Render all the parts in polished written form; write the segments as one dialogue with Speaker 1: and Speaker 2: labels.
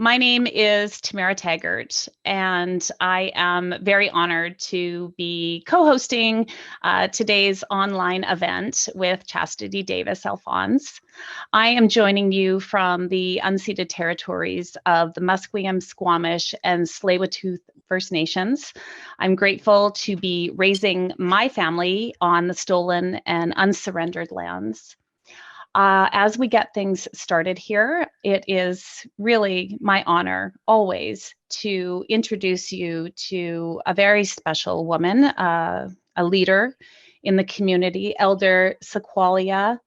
Speaker 1: My name is Tamara Taggart, and I am very honored to be co-hosting today's online event with Chastity Davis-Alphonse. I am joining you from the unceded territories of the Musqueam, Squamish, and Tsleil-Waututh First Nations. I'm grateful to be raising my family on the stolen and unsurrendered lands. As we get things started here, it is really my honor always to introduce you to a very special woman, a leader in the community, Elder Sequoia,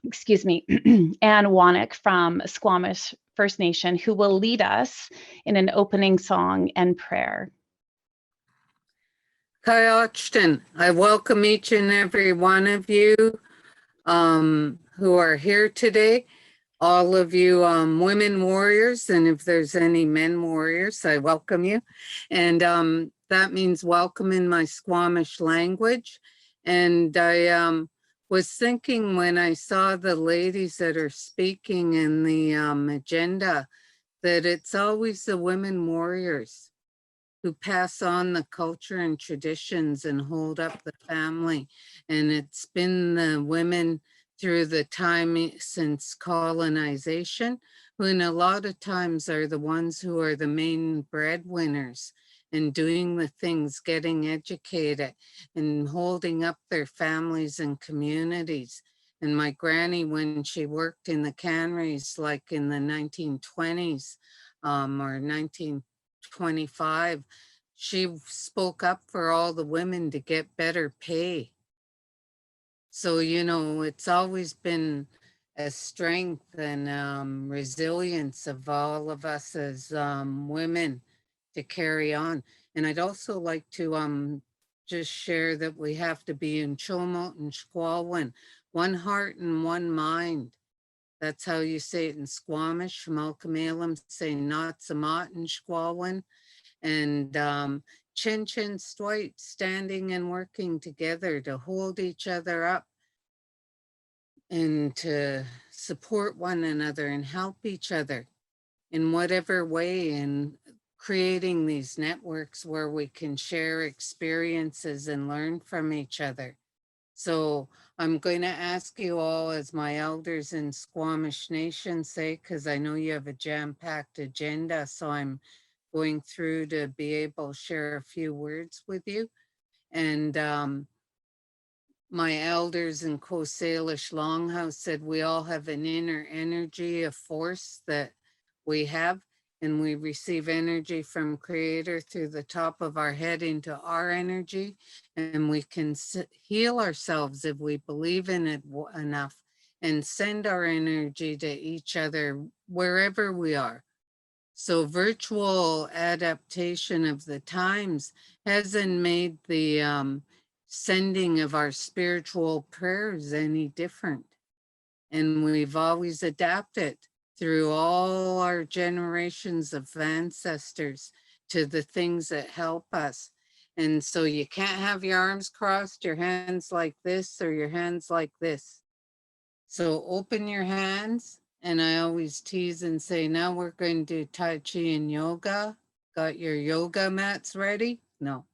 Speaker 1: Ann Wannock from Squamish First Nation, who will lead us in an opening song and prayer.
Speaker 2: Tsilhqot'in, I welcome each and every one of you who are here today, all of you women warriors, and if there's any men warriors, I welcome you. And that means welcome in my Squamish language. And I was thinking when I saw the ladies that are speaking in the agenda, that it's always the women warriors who pass on the culture and traditions and hold up the family. And it's been the women through the time since colonization, who in a lot of times are the ones who are the main breadwinners and doing the things, getting educated and holding up their families and communities. And my granny, when she worked in the canneries, like in the 1920s or 1925, she spoke up for all the women to get better pay. So, you know, it's always been a strength and resilience of all of us as women to carry on. And I'd also like to just share that we have to be in Chomot and Shqualwin, one heart and one mind. That's how you say it in Squamish. Malcolm say Natsamat and Shqualwin. And Chin Chin Stwait, standing and working together to hold each other up and to support one another and help each other in whatever way, and creating these networks where we can share experiences and learn from each other. So I'm going to ask you all, as my elders in Squamish Nation say, because I know you have a jam-packed agenda, so I'm going through to be able to share a few words with you. And my elders in Coast Salish Longhouse said we all have an inner energy, a force that we have, and we receive energy from Creator through the top of our head into our energy, and we can heal ourselves if we believe in it enough and send our energy to each other wherever we are. So virtual adaptation of the times hasn't made the sending of our spiritual prayers any different. And we've always adapted through all our generations of ancestors to the things that help us. And so you can't have your arms crossed, your hands like this, or your hands like this. So open your hands. And I always tease and say, now we're going to do Tai Chi and yoga. Got your yoga mats ready? No.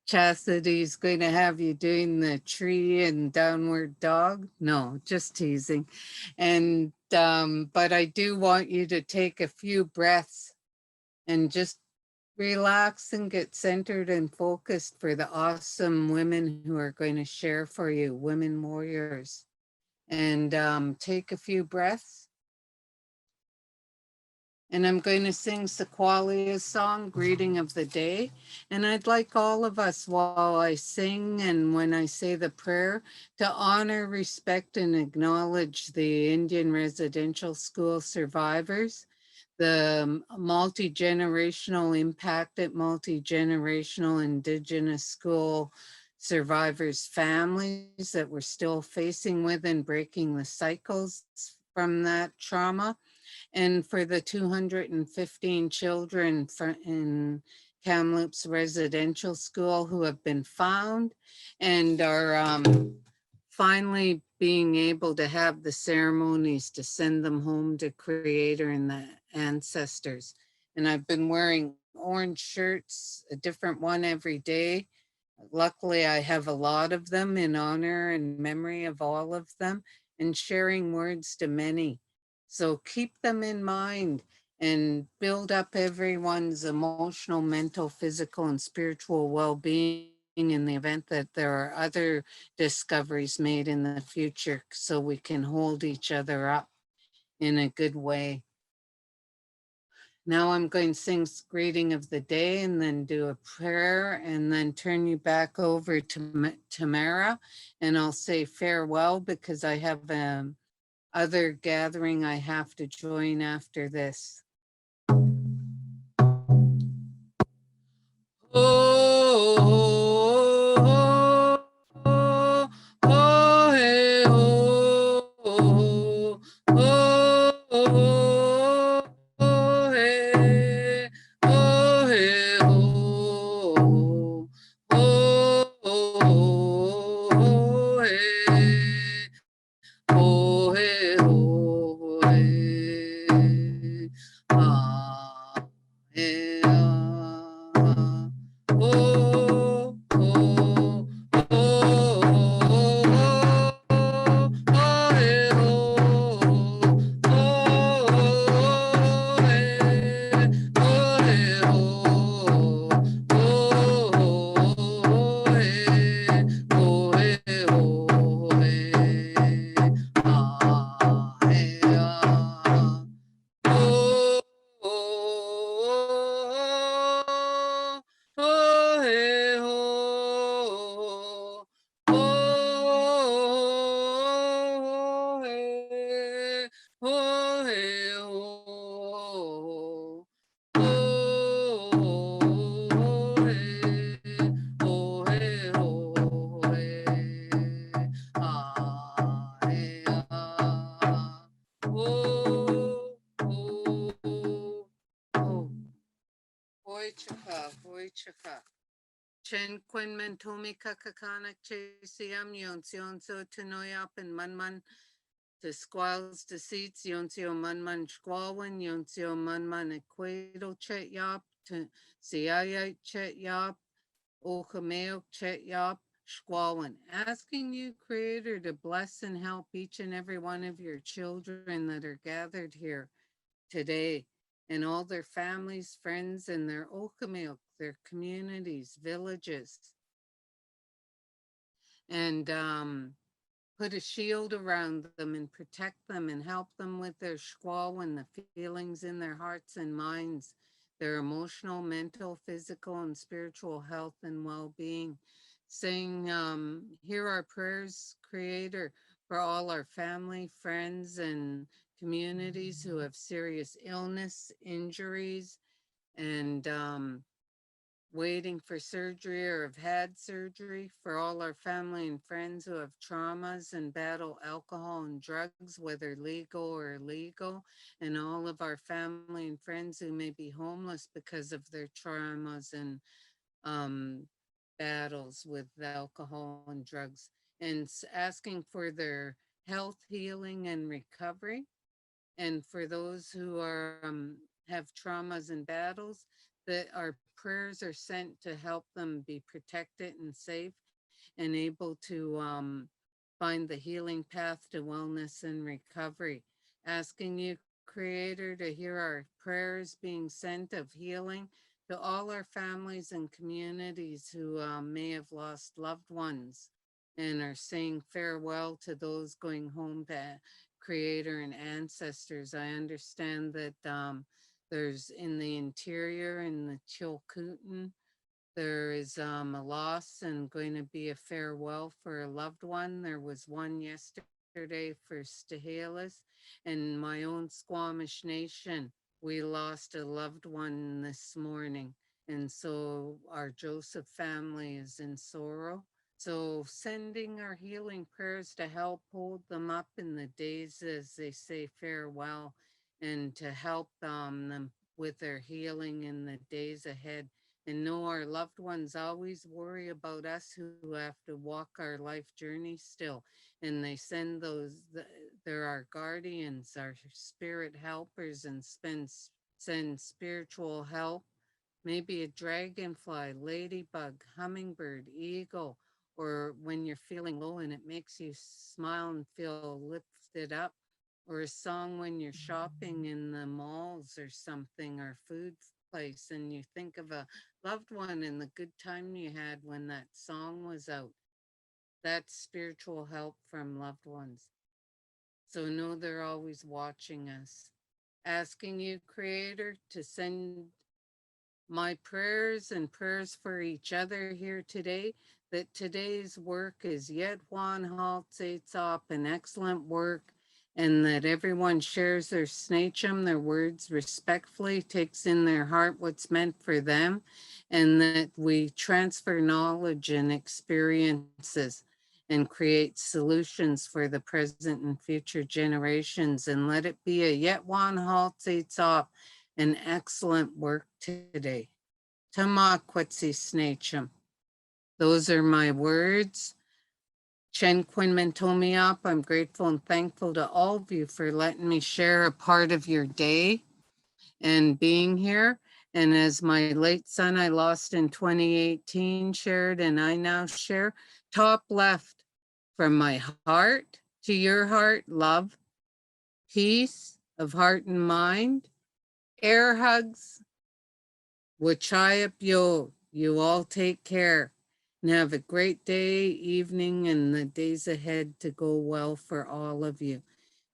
Speaker 2: Chastity's going to have you doing the tree and downward dog? No, just teasing. And, but I do want you to take a few breaths and just relax and get centered and focused for the awesome women who are going to share for you, women warriors. And take a few breaths. And I'm going to sing Sequalia's song, Greeting of the Day. And I'd like all of us, while I sing and when I say the prayer, to honor, respect, and acknowledge the Indian residential school survivors, the multi-generational impacted, multi-generational Indigenous school survivors' families that we're still facing with and breaking the cycles from that trauma, and for the 215 children in Kamloops residential school who have been found and are finally being able to have the ceremonies to send them home to Creator and the ancestors. And I've been wearing orange shirts, a different one every day. Luckily, I have a lot of them in honor and memory of all of them, and sharing words to many. So keep them in mind and build up everyone's emotional, mental, physical, and spiritual well-being in the event that there are other discoveries made in the future, so we can hold each other up in a good way. Now I'm going to sing greeting of the day and then do a prayer and then turn you back over to Tamara, and I'll say farewell because I have other gathering I have to join after this. Oh, oh, oh, hey, oh, oh, oh, oh, oh, hey, oh, hey, oh, oh, oh, hey, oh, hey, oh, hey, ah, hey, ah. Oh, oh, oh, oh, oh, hey, oh, oh, hey, oh, hey, oh, oh, hey, oh, hey, oh, hey, ah, hey, ah. Oh, oh, oh, hey, oh, oh, hey, oh, hey, oh, oh, hey, oh, hey, oh, hey, ah, hey, ah, oh, oh, oh, boy chaka, boy chaka. Chen Quinn Mentomi Kakakanak Chasiam Yonsionso Tenoyap and Manman to squalls to seats Yonsio Manman Squalwin Yonsio Manman Equato Chet Yop to Siaya Chet Yop Okameo Chet Yop Squalwin. Asking you, Creator, to bless and help each and every one of your children that are gathered here today, and all their families, friends, and their Okamilk, their communities, villages, and put a shield around them and protect them and help them with their squall and the feelings in their hearts and minds, their emotional, mental, physical, and spiritual health and well-being. Saying, hear our prayers, Creator, for all our family, friends, and communities who have serious illness, injuries, and waiting for surgery or have had surgery, for all our family and friends who have traumas and battle alcohol and drugs, whether legal or illegal, and all of our family and friends who may be homeless because of their traumas and battles with alcohol and drugs, and asking for their health, healing, and recovery. And for those who are have traumas and battles, that our prayers are sent to help them be protected and safe and able to find the healing path to wellness and recovery. Asking you, Creator, to hear our prayers being sent of healing to all our families and communities who may have lost loved ones and are saying farewell to those going home to Creator and ancestors. I understand that there's in the interior, in the Tla'ammin, there is a loss and going to be a farewell for a loved one. There was one yesterday for Tla'ammin, and my own Squamish Nation. We lost a loved one this morning. And so our Joseph family is in sorrow. So sending our healing prayers to help hold them up in the days as they say farewell, and to help them with their healing in the days ahead, and know our loved ones always worry about us who have to walk our life journey still. And they send they're our guardians, our spirit helpers, and send spiritual help. Maybe a dragonfly, ladybug, hummingbird, eagle, or when you're feeling low and it makes you smile and feel lifted up, or a song when you're shopping in the malls or something, or food place, and you think of a loved one and the good time you had when that song was out. That's spiritual help from loved ones. So know they're always watching us. Asking you, Creator, to send my prayers and prayers for each other here today, that today's work is yet one halt up an excellent work, and that everyone shares their snachum, their words respectfully, takes in their heart what's meant for them, and that we transfer knowledge and experiences and create solutions for the present and future generations, and let it be a yet one halt up an excellent work today. Tla'ammin Nation. Those are my words. Chen Quinn Mentomiop, I'm grateful and thankful to all of you for letting me share a part of your day and being here. And as my late son I lost in 2018 shared, and I now share, top left, from my heart to your heart, love, peace of heart and mind, air hugs, Wachayap yo, you all take care and have a great day, evening, and the days ahead to go well for all of you.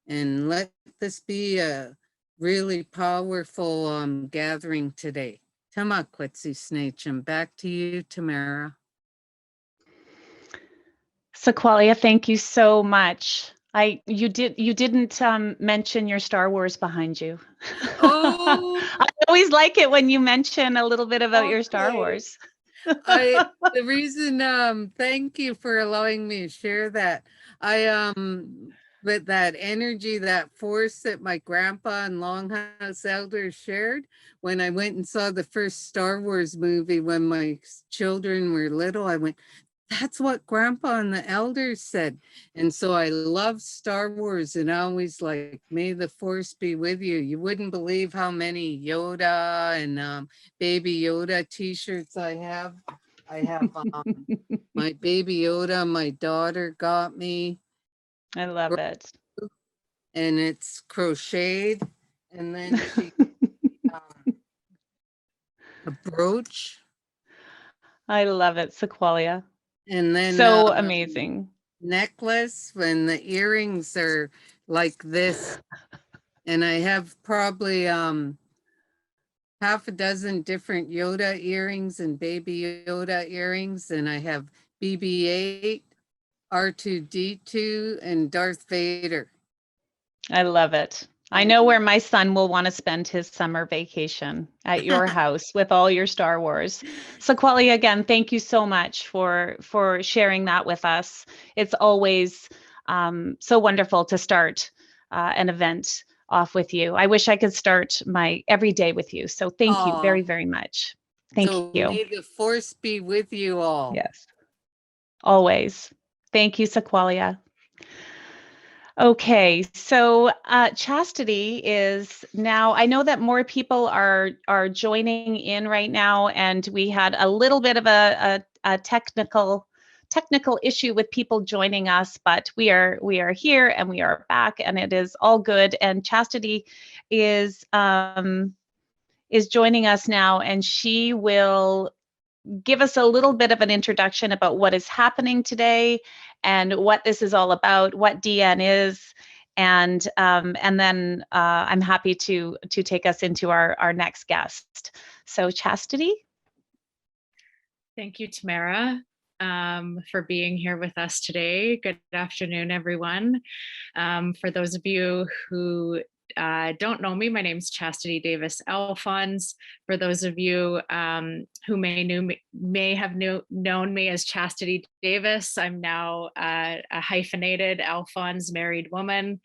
Speaker 2: And let this be a really powerful gathering today. Tamakwetsi Snachum. Back to you, Tamara.
Speaker 1: Sequoia, thank you so much. You didn't mention your Star Wars behind you.
Speaker 2: Oh,
Speaker 1: I always like it when you mention a little bit about your Star
Speaker 2: okay.
Speaker 1: Wars.
Speaker 2: The reason, thank you for allowing me to share that. But that energy, that force that my grandpa and Longhouse elders shared when I went and saw the first Star Wars movie when my children were little, I went, that's what grandpa and the elders said. And so I love Star Wars, and I always like, may the force be with you. You wouldn't believe how many Yoda and Baby Yoda t-shirts I have. I have my Baby Yoda, my daughter got me.
Speaker 1: I love it.
Speaker 2: And it's crocheted. And then she a brooch.
Speaker 1: I love it, Sequoia.
Speaker 2: And then
Speaker 1: So amazing.
Speaker 2: necklace when the earrings are like this. And I have probably half a dozen different Yoda earrings and Baby Yoda earrings. And I have BB-8, R2-D2, and Darth Vader.
Speaker 1: I love it. I know where my son will want to spend his summer vacation, at your house with all your Star Wars. Sequoia, again, thank you so much for sharing that with us. It's always so wonderful to start an event off with you. I wish I could start my every day with you. So thank you very, very much. Thank
Speaker 2: So
Speaker 1: you.
Speaker 2: may the force be with you all.
Speaker 1: Yes, always. Thank you, Sequoia. Okay, so Chastity is now, I know that more people are joining in right now, and we had a little bit of a technical issue with people joining us, but we are here and we are back, and it is all good. And Chastity is joining us now, and she will give us a little bit of an introduction about what is happening today and what this is all about, what Deyen is, and then I'm happy to take us into our next guest. So Chastity.
Speaker 3: Thank you, Tamara, for being here with us today. Good afternoon, everyone. For those of you who don't know me, my name's Chastity Davis-Alphonse. For those of you who may have known me as Chastity Davis, I'm now a hyphenated Alphonse married woman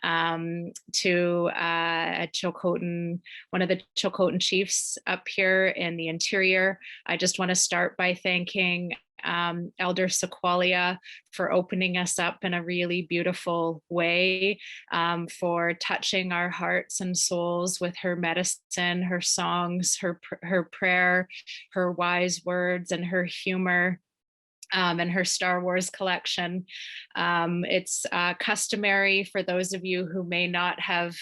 Speaker 3: to a Tsilhqot'in, one of the Tsilhqot'in chiefs up here in the interior. I just want to start by thanking Elder Sequoia for opening us up in a really beautiful way, for touching our hearts and souls with her medicine, her songs, her prayer, her wise words, and her humor. And her Star Wars collection. It's customary for those of you who may not have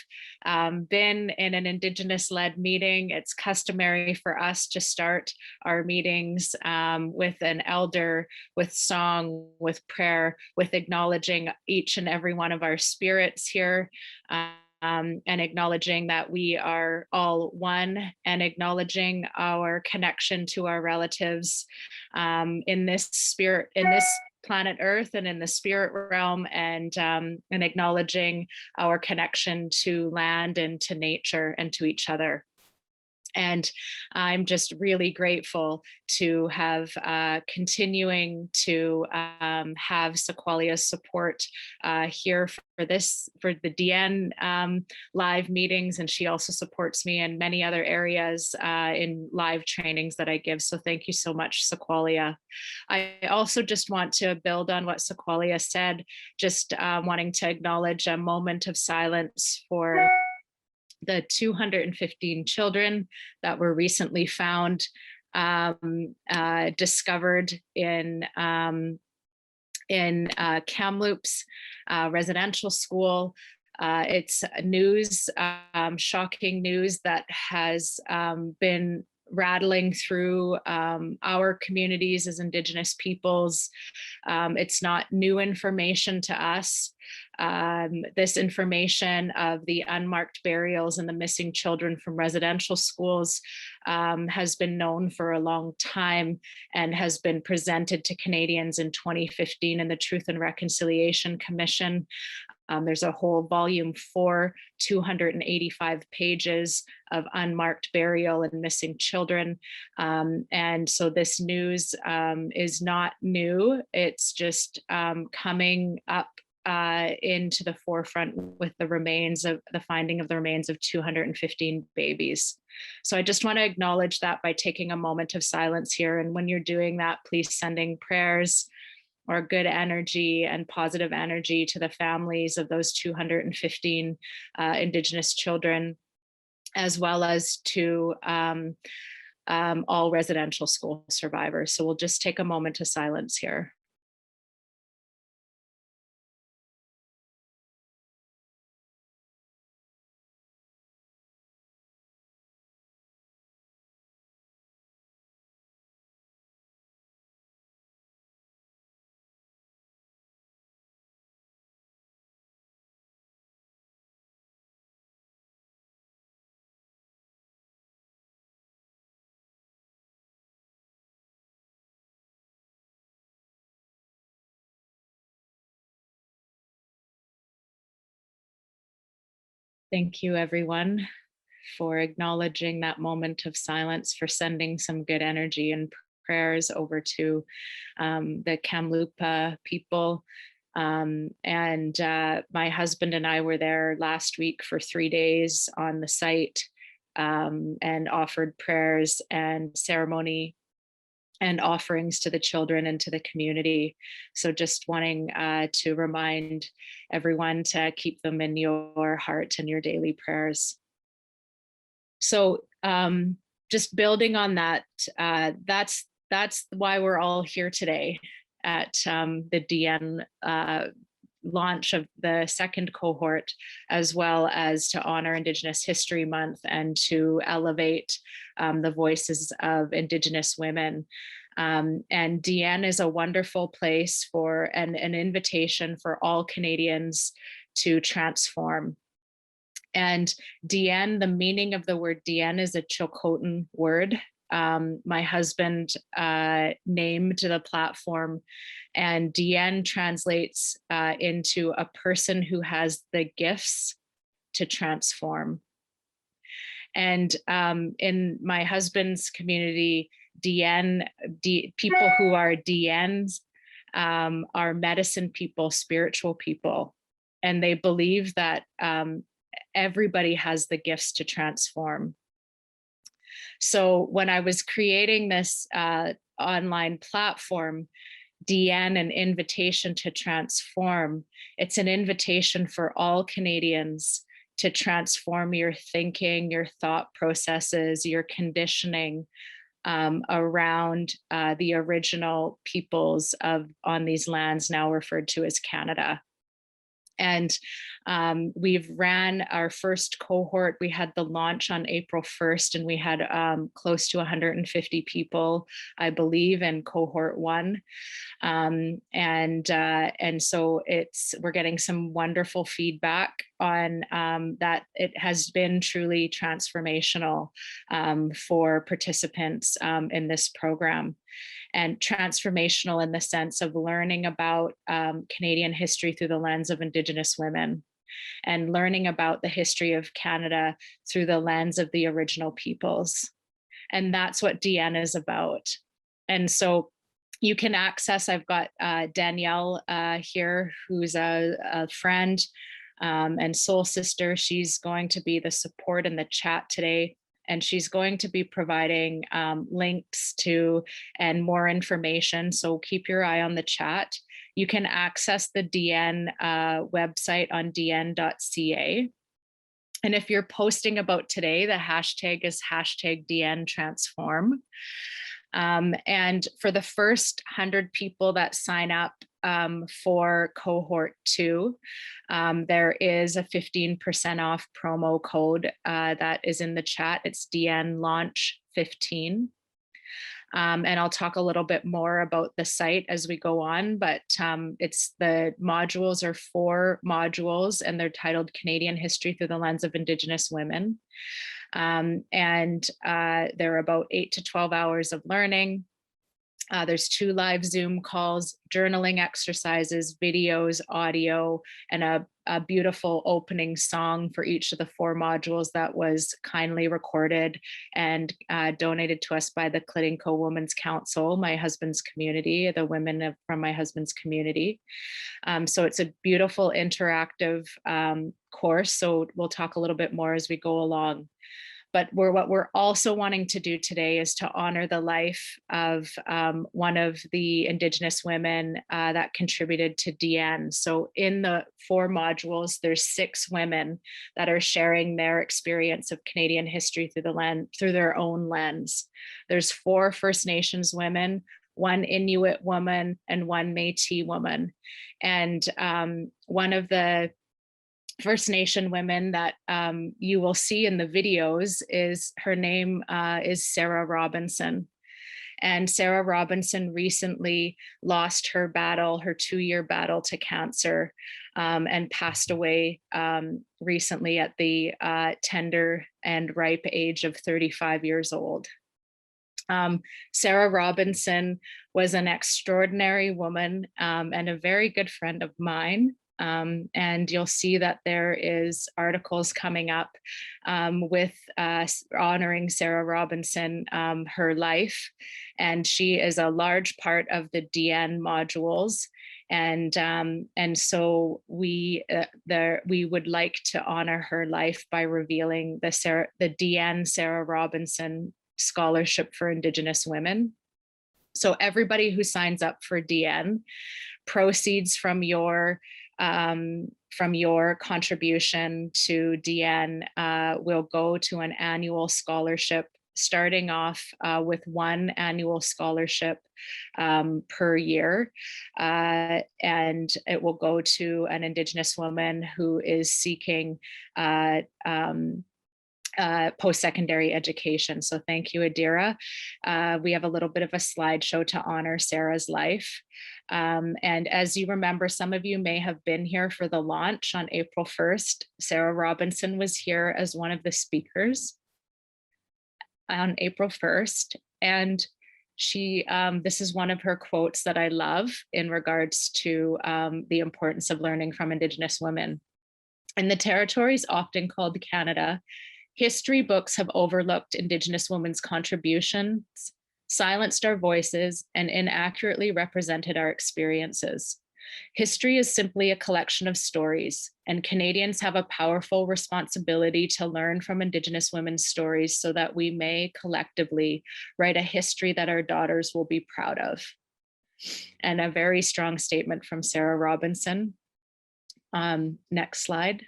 Speaker 3: been in an Indigenous-led meeting, it's customary for us to start our meetings with an elder, with song, with prayer, with acknowledging each and every one of our spirits here. And acknowledging that we are all one, and acknowledging our connection to our relatives in this spirit, in this planet Earth, and in the spirit realm, and acknowledging our connection to land and to nature and to each other. And I'm just really grateful to have continuing to have Sequoia's support here for the Deyen live meetings. And she also supports me in many other areas in live trainings that I give. So thank you so much, Sequoia. I also just want to build on what Sequoia said, just wanting to acknowledge a moment of silence for the 215 children that were recently found, discovered in Kamloops residential school. It's news, shocking news that has been rattling through our communities as Indigenous peoples. It's not new information to us. This information of the unmarked burials and the missing children from residential schools has been known for a long time and has been presented to Canadians in 2015 in the Truth and Reconciliation Commission. There's a whole volume 4, 285 pages of unmarked burial and missing children. And so this news is not new. It's just coming up into the forefront with the finding of the remains of 215 babies. So I just want to acknowledge that by taking a moment of silence here. And when you're doing that, please sending prayers or good energy and positive energy to the families of those 215 Indigenous children, as well as to all residential school survivors. So we'll just take a moment of silence here. Thank you, everyone, for acknowledging that moment of silence, for sending some good energy and prayers over to the Kamloops people. And my husband and I were there last week for 3 days on the site and offered prayers and ceremony and offerings to the children and to the community. So just wanting to remind everyone to keep them in your heart and your daily prayers. So just building on that, that's why we're all here today at the Deyen launch of the second cohort, as well as to honor Indigenous History Month and to elevate the voices of Indigenous women. And Deyen is a wonderful place for an invitation for all Canadians to transform. And Deyen, the meaning of the word Deyen is a Tsilhqot'in word. My husband named the platform, and Deyen translates into a person who has the gifts to transform. And in my husband's community, people who are Deyens are medicine people, spiritual people, and they believe that everybody has the gifts to transform. So when I was creating this online platform, Deyen, an invitation to transform, it's an invitation for all Canadians to transform your thinking, your thought processes, your conditioning around the original peoples on these lands now referred to as Canada. And we've ran our first cohort. We had the launch on April 1st, and we had close to 150 people, I believe, in cohort 1. And so we're getting some wonderful feedback on that. It has been truly transformational for participants in this program. And transformational in the sense of learning about Canadian history through the lens of Indigenous women, and learning about the history of Canada through the lens of the original peoples. And that's what Deyen is about. And so you can access, I've got Danielle here, who's a friend and soul sister. She's going to be the support in the chat today. And she's going to be providing links to and more information. So keep your eye on the chat. You can access the Deyen website on deyen.ca. And if you're posting about today, the hashtag is #DeyenTransform. And for the first 100 people that sign up for cohort 2, there is a 15% off promo code that is in the chat. It's Deyen Launch 15. And I'll talk a little bit more about the site as we go on, but the modules are 4 modules, and they're titled Canadian History Through the Lens of Indigenous Women. They're about 8 to 12 hours of learning. There's 2 live Zoom calls, journaling exercises, videos, audio, and a beautiful opening song for each of the 4 modules that was kindly recorded and donated to us by the Tla'ammin Women's Council, my husband's community, the women from my husband's community. So it's a beautiful interactive course. So we'll talk a little bit more as we go along. But what we're also wanting to do today is to honor the life of one of the Indigenous women that contributed to Deyen. So in the 4 modules, there's 6 women that are sharing their experience of Canadian history through their own lens. There's 4 First Nations women, 1 Inuit woman, and 1 Métis woman. And one of the First Nation women that you will see in the videos her name is Sarah Robinson. And Sarah Robinson recently lost her 2-year battle to cancer, and passed away recently at the tender and ripe age of 35 years old. Sarah Robinson was an extraordinary woman and a very good friend of mine. And you'll see that there is articles coming up with honoring Sarah Robinson, her life, and she is a large part of the Deyen modules. And so we would like to honor her life by revealing the Deyen Sarah Robinson Scholarship for Indigenous Women. So everybody who signs up for Deyen, proceeds from your contribution to Deyen will go to an annual scholarship, starting off with 1 annual scholarship per year. And it will go to an Indigenous woman who is seeking post-secondary education. So thank you, Adira. We have a little bit of a slideshow to honor Sarah's life. And as you remember, some of you may have been here for the launch on April 1st. Sarah Robinson was here as one of the speakers on April 1st. And she, this is one of her quotes that I love in regards to the importance of learning from Indigenous women. In the territories often called Canada, history books have overlooked Indigenous women's contributions, silenced our voices, and inaccurately represented our experiences. History is simply a collection of stories, and Canadians have a powerful responsibility to learn from Indigenous women's stories so that we may collectively write a history that our daughters will be proud of. And a very strong statement from Sarah Robinson. Next slide.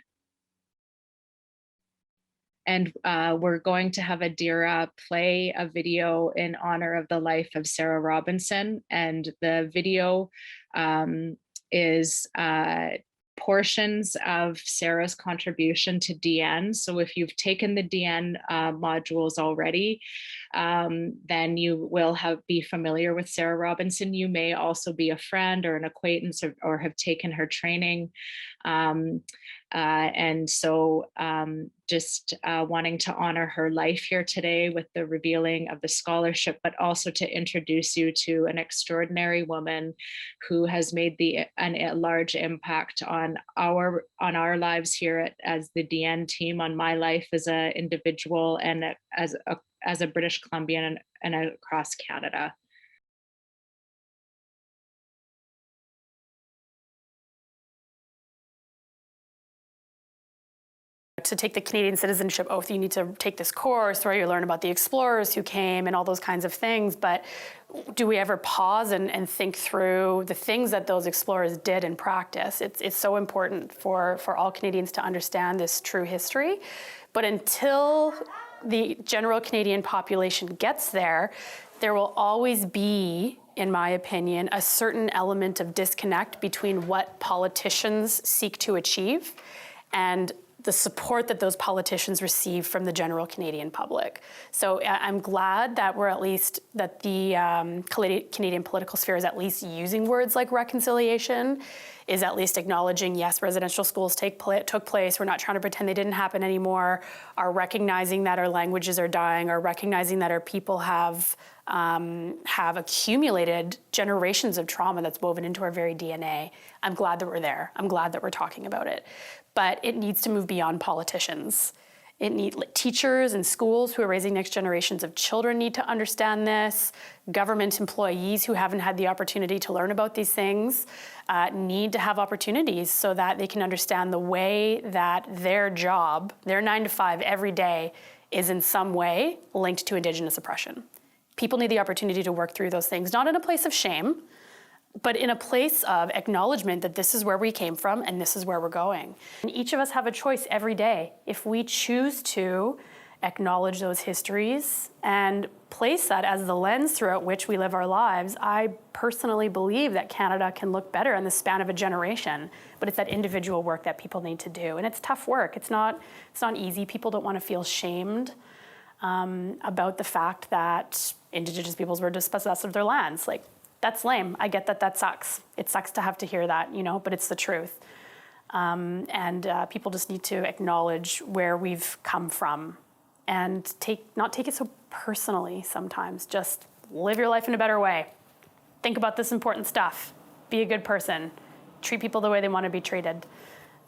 Speaker 3: And we're going to have Adira play a video in honor of the life of Sarah Robinson. And the video is portions of Sarah's contribution to Deyen. So if you've taken the Deyen modules already, then you will be familiar with Sarah Robinson. You may also be a friend or an acquaintance or have taken her training. And so just wanting to honor her life here today with the revealing of the scholarship, but also to introduce you to an extraordinary woman who has made a large impact on our lives here as the Deyen team, on my life as an individual and as a British Columbian and across Canada.
Speaker 4: To take the Canadian citizenship oath, you need to take this course where you learn about the explorers who came and all those kinds of things. But do we ever pause and think through the things that those explorers did in practice? It's so important for all Canadians to understand this true history. But until the general Canadian population gets there, there will always be, in my opinion, a certain element of disconnect between what politicians seek to achieve and the support that those politicians receive from the general Canadian public. So I'm glad that that the Canadian political sphere is at least using words like reconciliation, is at least acknowledging, yes, residential schools took place, we're not trying to pretend they didn't happen anymore, are recognizing that our languages are dying, are recognizing that our people have accumulated generations of trauma that's woven into our very DNA. I'm glad that we're there. I'm glad that we're talking about it. But it needs to move beyond politicians. Teachers and schools who are raising next generations of children need to understand this. Government employees who haven't had the opportunity to learn about these things need to have opportunities so that they can understand the way that their job, their 9 to 5 every day, is in some way linked to Indigenous oppression. People need the opportunity to work through those things, not in a place of shame, but in a place of acknowledgement that this is where we came from and this is where we're going. And each of us have a choice every day. If we choose to acknowledge those histories and place that as the lens throughout which we live our lives, I personally believe that Canada can look better in the span of a generation. But it's that individual work that people need to do. And it's tough work. It's not easy. People don't want to feel shamed about the fact that Indigenous peoples were dispossessed of their lands. Like, that's lame. I get that sucks. It sucks to have to hear that, but it's the truth. And people just need to acknowledge where we've come from and not take it so personally sometimes. Just live your life in a better way. Think about this important stuff. Be a good person. Treat people the way they want to be treated.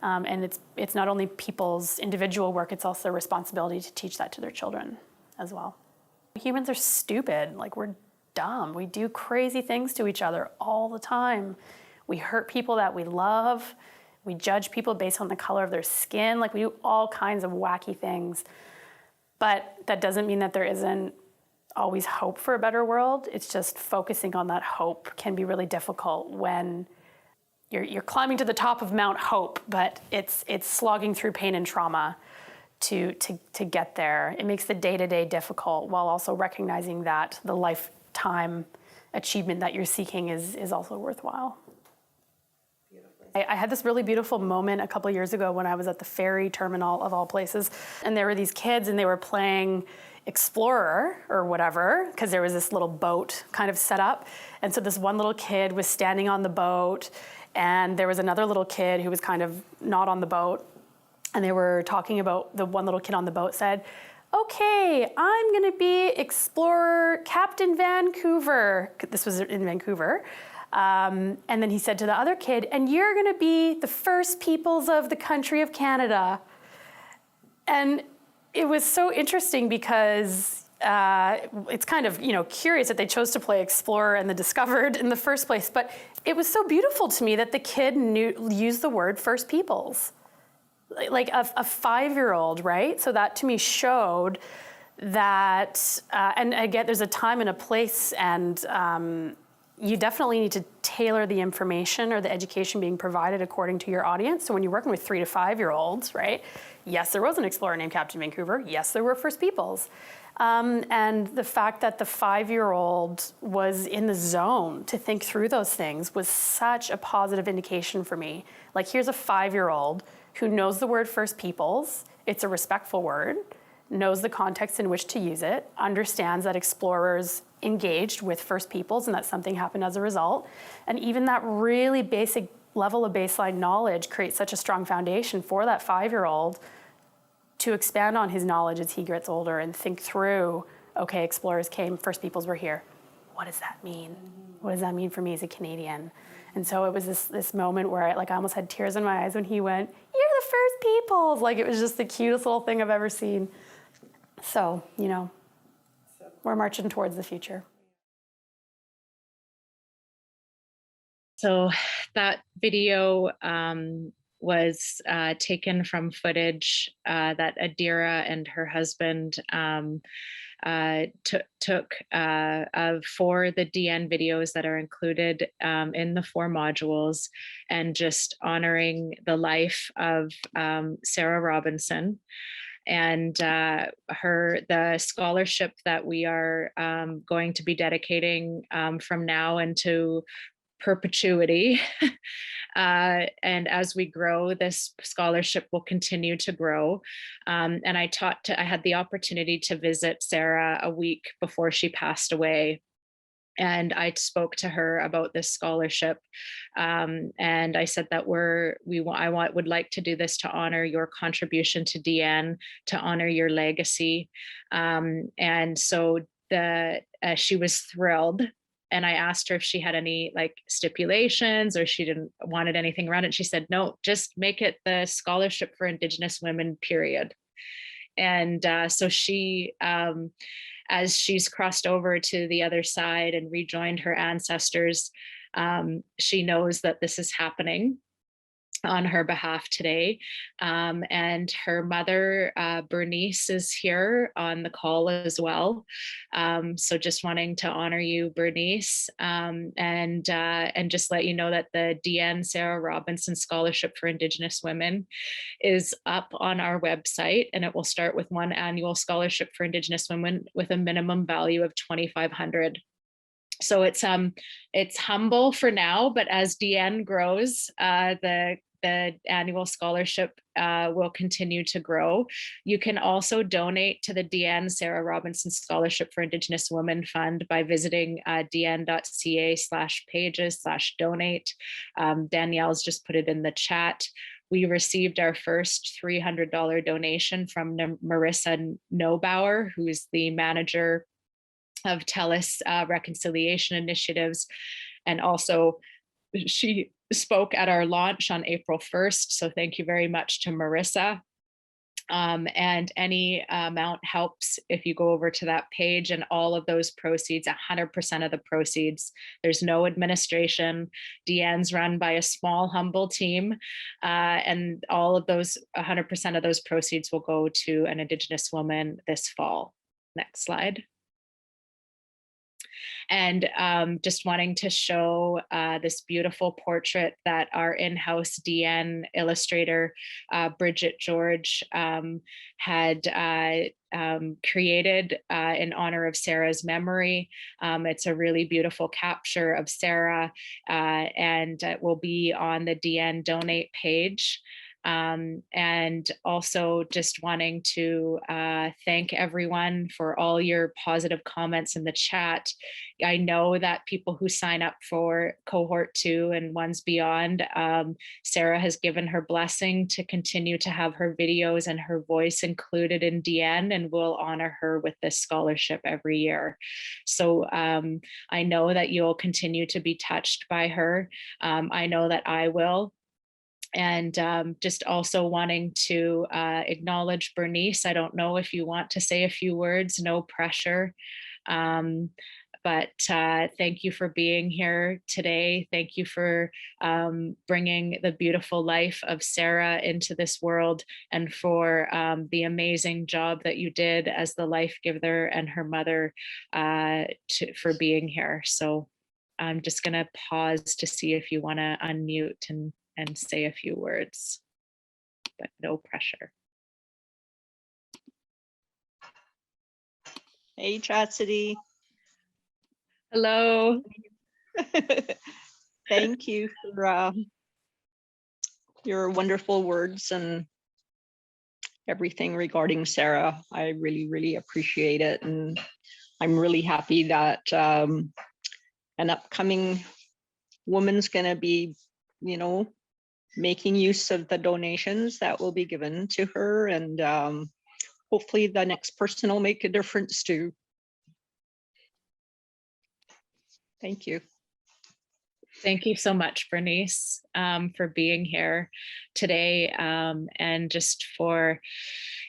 Speaker 4: And it's not only people's individual work, it's also their responsibility to teach that to their children as well. Humans are stupid. Like, we're dumb. We do crazy things to each other all the time. We hurt people that we love. We judge people based on the color of their skin. Like, we do all kinds of wacky things. But that doesn't mean that there isn't always hope for a better world. It's just focusing on that hope can be really difficult when you're climbing to the top of Mount Hope, but it's slogging through pain and trauma to get there. It makes the day-to-day difficult while also recognizing that the lifetime achievement that you're seeking is also worthwhile. I had this really beautiful moment a couple of years ago when I was at the ferry terminal of all places, and there were these kids and they were playing Explorer or whatever, because there was this little boat kind of set up. And so this one little kid was standing on the boat, and there was another little kid who was kind of not on the boat. And they were talking about, the one little kid on the boat said, "Okay, I'm gonna be Explorer Captain Vancouver." This was in Vancouver. And then he said to the other kid, and you're going to be the first peoples of the country of Canada. And it was so interesting because it's kind of, curious that they chose to play Explorer and the Discovered in the first place. But it was so beautiful to me that the kid used the word First Peoples, like a 5-year-old, right? So that to me showed that, and again, there's a time and a place, and you definitely need to tailor the information or the education being provided according to your audience. So when you're working with 3 to 5-year-olds, right? Yes, there was an explorer named Captain Vancouver. Yes, there were First Peoples. And the fact that the 5-year-old was in the zone to think through those things was such a positive indication for me. Like, here's a 5-year-old who knows the word First Peoples. It's a respectful word, knows the context in which to use it, understands that explorers engaged with First Peoples and that something happened as a result. And even that really basic level of baseline knowledge creates such a strong foundation for that 5-year-old to expand on his knowledge as he gets older and think through, okay, explorers came, First Peoples were here. What does that mean? What does that mean for me as a Canadian? And so it was this moment where I almost had tears in my eyes when he went, you're the First Peoples. Like, it was just the cutest little thing I've ever seen. So, we're marching towards the future.
Speaker 3: So that video was taken from footage that Adira and her husband took for the DN videos that are included in the 4 modules, and just honoring the life of Sarah Robinson and the scholarship that we are going to be dedicating from now into perpetuity. And as we grow, this scholarship will continue to grow. And I had the opportunity to visit Sarah a week before she passed away. And I spoke to her about this scholarship, and I said that would like to do this to honor your contribution to DN, to honor your legacy, and so she was thrilled. And I asked her if she had any stipulations or she didn't wanted anything around it. She said, no, just make it the Scholarship for Indigenous Women, period. And so she, as she's crossed over to the other side and rejoined her ancestors, she knows that this is happening on her behalf today. And her mother, Bernice, is here on the call as well. So just wanting to honor you, Bernice, and just let you know that the DN Sarah Robinson Scholarship for Indigenous Women is up on our website, and it will start with 1 annual scholarship for Indigenous women with a minimum value of $2,500. So it's humble for now, but as DN grows, the annual scholarship will continue to grow. You can also donate to the DN Sarah Robinson Scholarship for Indigenous Women Fund by visiting dn.ca/pages/donate. Danielle's just put it in the chat. We received our first $300 donation from Marissa Nobauer, who is the manager of TELUS Reconciliation Initiatives. And also she spoke at our launch on April 1st. So thank you very much to Marissa. And any amount helps if you go over to that page, and all of those proceeds, 100% of the proceeds, there's no administration. DN's run by a small, humble team. And all of those, 100% of those proceeds will go to an Indigenous woman this fall. Next slide. And just wanting to show this beautiful portrait that our in-house DN illustrator, Bridget George, had created in honor of Sarah's memory. It's a really beautiful capture of Sarah, and it will be on the DN donate page. And also just wanting to thank everyone for all your positive comments in the chat. I know that people who sign up for Cohort 2 and ones beyond, Sarah has given her blessing to continue to have her videos and her voice included in Deyen, and we'll honor her with this scholarship every year. So I know that you'll continue to be touched by her. I know that I will. And just also wanting to acknowledge Bernice. I don't know if you want to say a few words, no pressure. But thank you for being here today. Thank you for bringing the beautiful life of Sarah into this world, and for the amazing job that you did as the life giver and her mother for being here. So I'm just going to pause to see if you want to unmute and say a few words, but no pressure.
Speaker 5: Hey, Chastity.
Speaker 3: Hello.
Speaker 5: Thank you for your wonderful words and everything regarding Sarah. I really, really appreciate it. And I'm really happy that an upcoming woman's going to be, making use of the donations that will be given to her. And hopefully the next person will make a difference too. Thank you.
Speaker 3: Thank you so much, Bernice, for being here today, and just for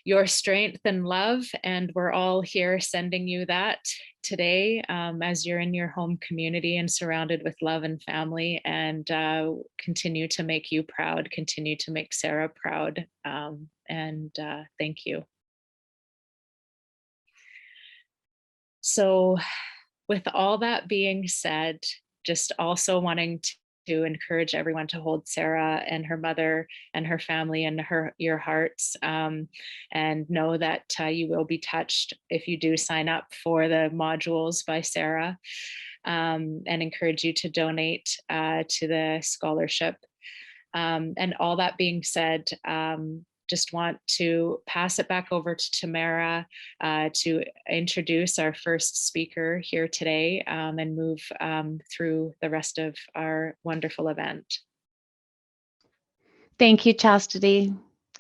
Speaker 3: your strength and love. And we're all here sending you that today as you're in your home community and surrounded with love and family, and continue to make you proud, continue to make Sarah proud. And thank you. So with all that being said, just also wanting to encourage everyone to hold Sarah and her mother and her family in your hearts, and know that you will be touched if you do sign up for the modules by Sarah, and encourage you to donate to the scholarship. And all that being said, just want to pass it back over to Tamara to introduce our first speaker here today, and move through the rest of our wonderful event.
Speaker 1: Thank you, Chastity.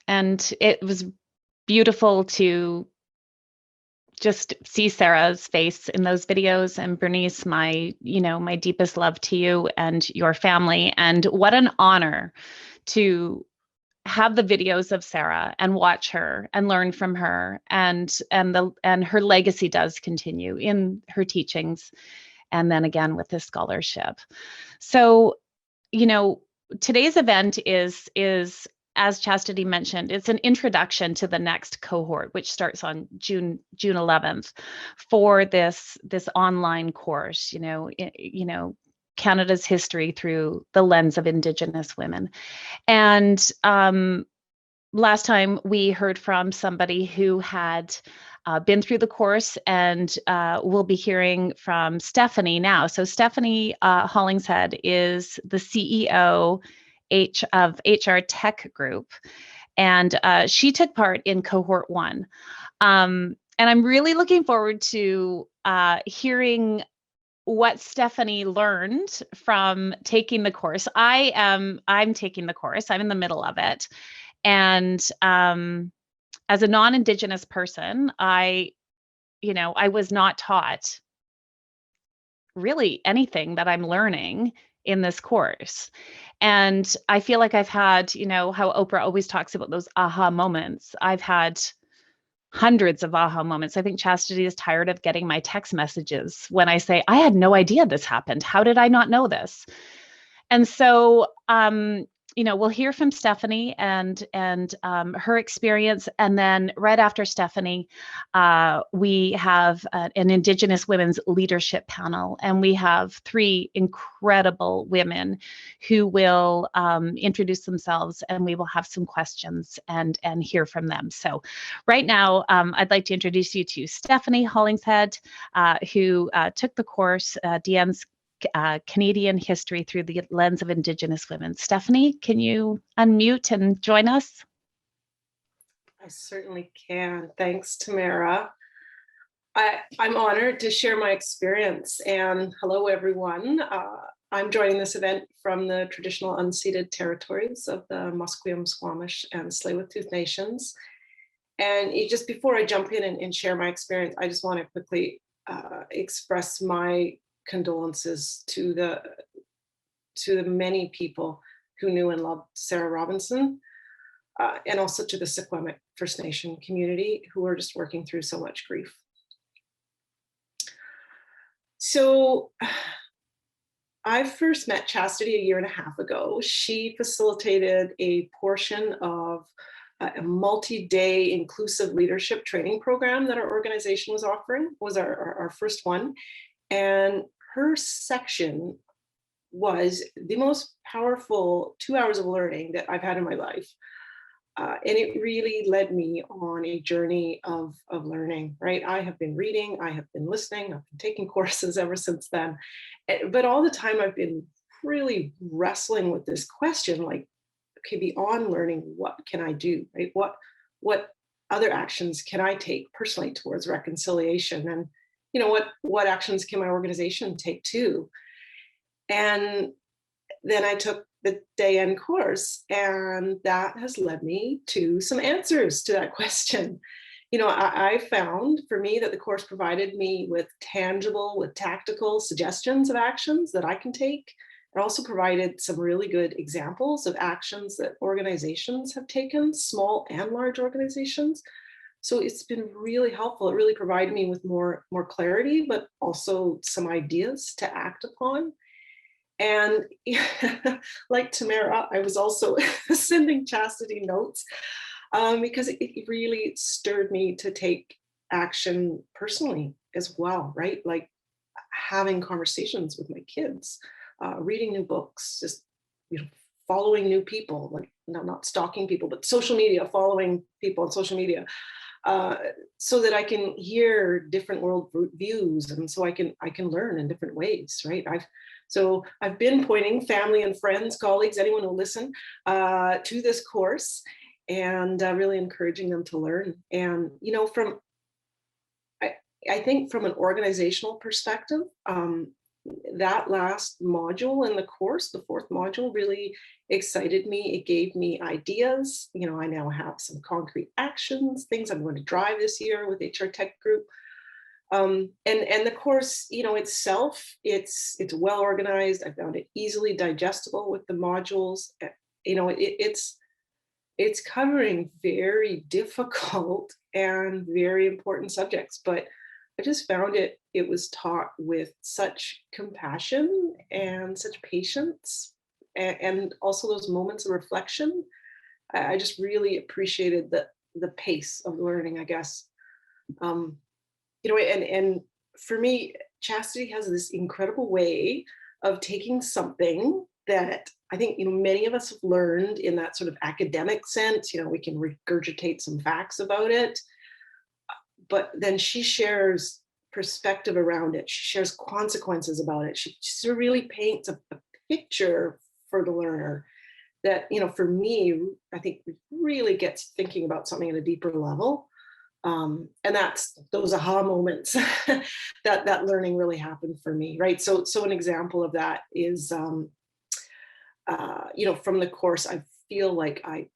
Speaker 1: And it was beautiful to just see Sarah's face in those videos. And Bernice, my deepest love to you and your family. And what an honor to have the videos of Sarah and watch her and learn from her, and her legacy does continue in her teachings, and then again with this scholarship. So, today's event is as Chastity mentioned, it's an introduction to the next cohort, which starts on June 11th for this online course. Canada's history through the lens of Indigenous women. And last time we heard from somebody who had been through the course, and we'll be hearing from Stephanie now. So Stephanie Hollingshead is the CEO of HR Tech Group, and she took part in Cohort 1. And I'm really looking forward to hearing what Stephanie learned from taking the course. I'm taking the course. I'm in the middle of it. And as a non-Indigenous person, I was not taught really anything that I'm learning in this course. And I feel like I've had, how Oprah always talks about those aha moments. I've had hundreds of aha moments. I think Chastity is tired of getting my text messages when I say, I had no idea this happened. How did I not know this? And so, we'll hear from Stephanie and her experience. And then right after Stephanie, we have an Indigenous Women's Leadership panel. And we have 3 incredible women who will introduce themselves, and we will have some questions and hear from them. So right now, I'd like to introduce you to Stephanie Hollingshead, who took the course, Deyen's Canadian history through the lens of Indigenous women. Stephanie, can you unmute and join us?
Speaker 6: I certainly can. Thanks, Tamara. I'm honored to share my experience, and hello, everyone. I'm joining this event from the traditional unceded territories of the Musqueam, Squamish, and Tsleil-Waututh nations. And just before I jump in and share my experience, I just want to quickly express my condolences to the many people who knew and loved Sarah Robinson, and also to the Secwepemc First Nation community who are just working through so much grief. So I first met Chastity a year and a half ago. She facilitated a portion of a multi-day inclusive leadership training program that our organization was offering, was our first one. And her section was the most powerful 2 hours of learning that I've had in my life. And it really led me on a journey of learning, right? I have been reading, I have been listening, I've been taking courses ever since then. But all the time I've been really wrestling with this question, like, okay, beyond learning, what can I do, right? What other actions can I take personally towards reconciliation? And, you know, what actions can my organization take too? And then I took the Deyen course, and that has led me to some answers to that question. You know, I found for me that the course provided me with tactical suggestions of actions that I can take. It also provided some really good examples of actions that organizations have taken, small and large organizations. So it's been really helpful. It really provided me with more clarity, but also some ideas to act upon. And like Tamara, I was also sending Chastity notes because it really stirred me to take action personally as well, right? Like having conversations with my kids, reading new books, just, you know, following new people, like not stalking people, but social media, following people on social media, so that I can hear different world views, and so I can learn in different ways, right? I've been pointing family and friends, colleagues, anyone who will listen to this course, and really encouraging them to learn. And, you know, I think from an organizational perspective, that last module in the course, the fourth module, really excited me. It gave me ideas. You know, I now have some concrete actions, things I'm going to drive this year with HR Tech Group. And the course, you know, itself, it's well organized. I found it easily digestible with the modules. You know, it's covering very difficult and very important subjects, but I just found it was taught with such compassion and such patience, and also those moments of reflection. I just really appreciated the pace of learning, I guess. You know, and for me, Chastity has this incredible way of taking something that I think, you know, many of us have learned in that sort of academic sense. You know, we can regurgitate some facts about it, but then she shares perspective around it. She shares consequences about it. She really paints a picture for the learner that, you know, for me, I think really gets thinking about something at a deeper level. And that's those aha moments that learning really happened for me, right? So an example of that is, you know, from the course, I feel like I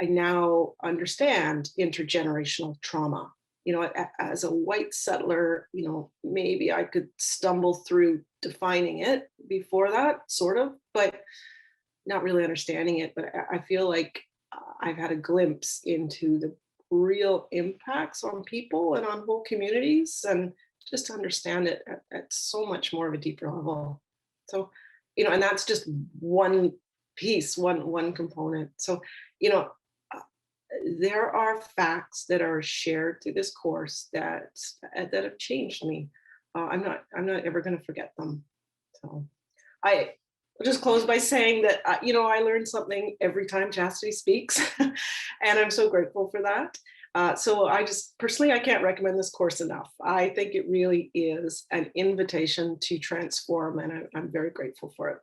Speaker 6: now understand intergenerational trauma. You know, as a white settler, you know, maybe I could stumble through defining it before that, sort of, but not really understanding it. But I feel like I've had a glimpse into the real impacts on people and on whole communities, and just to understand it at so much more of a deeper level. So, you know, and that's just one piece, one component. So, you know, there are facts that are shared through this course that have changed me. I'm not ever going to forget them. So I'll just close by saying that, you know, I learn something every time Chastity speaks, and I'm so grateful for that. So I just personally, I can't recommend this course enough. I think it really is an invitation to transform, and I'm very grateful for it.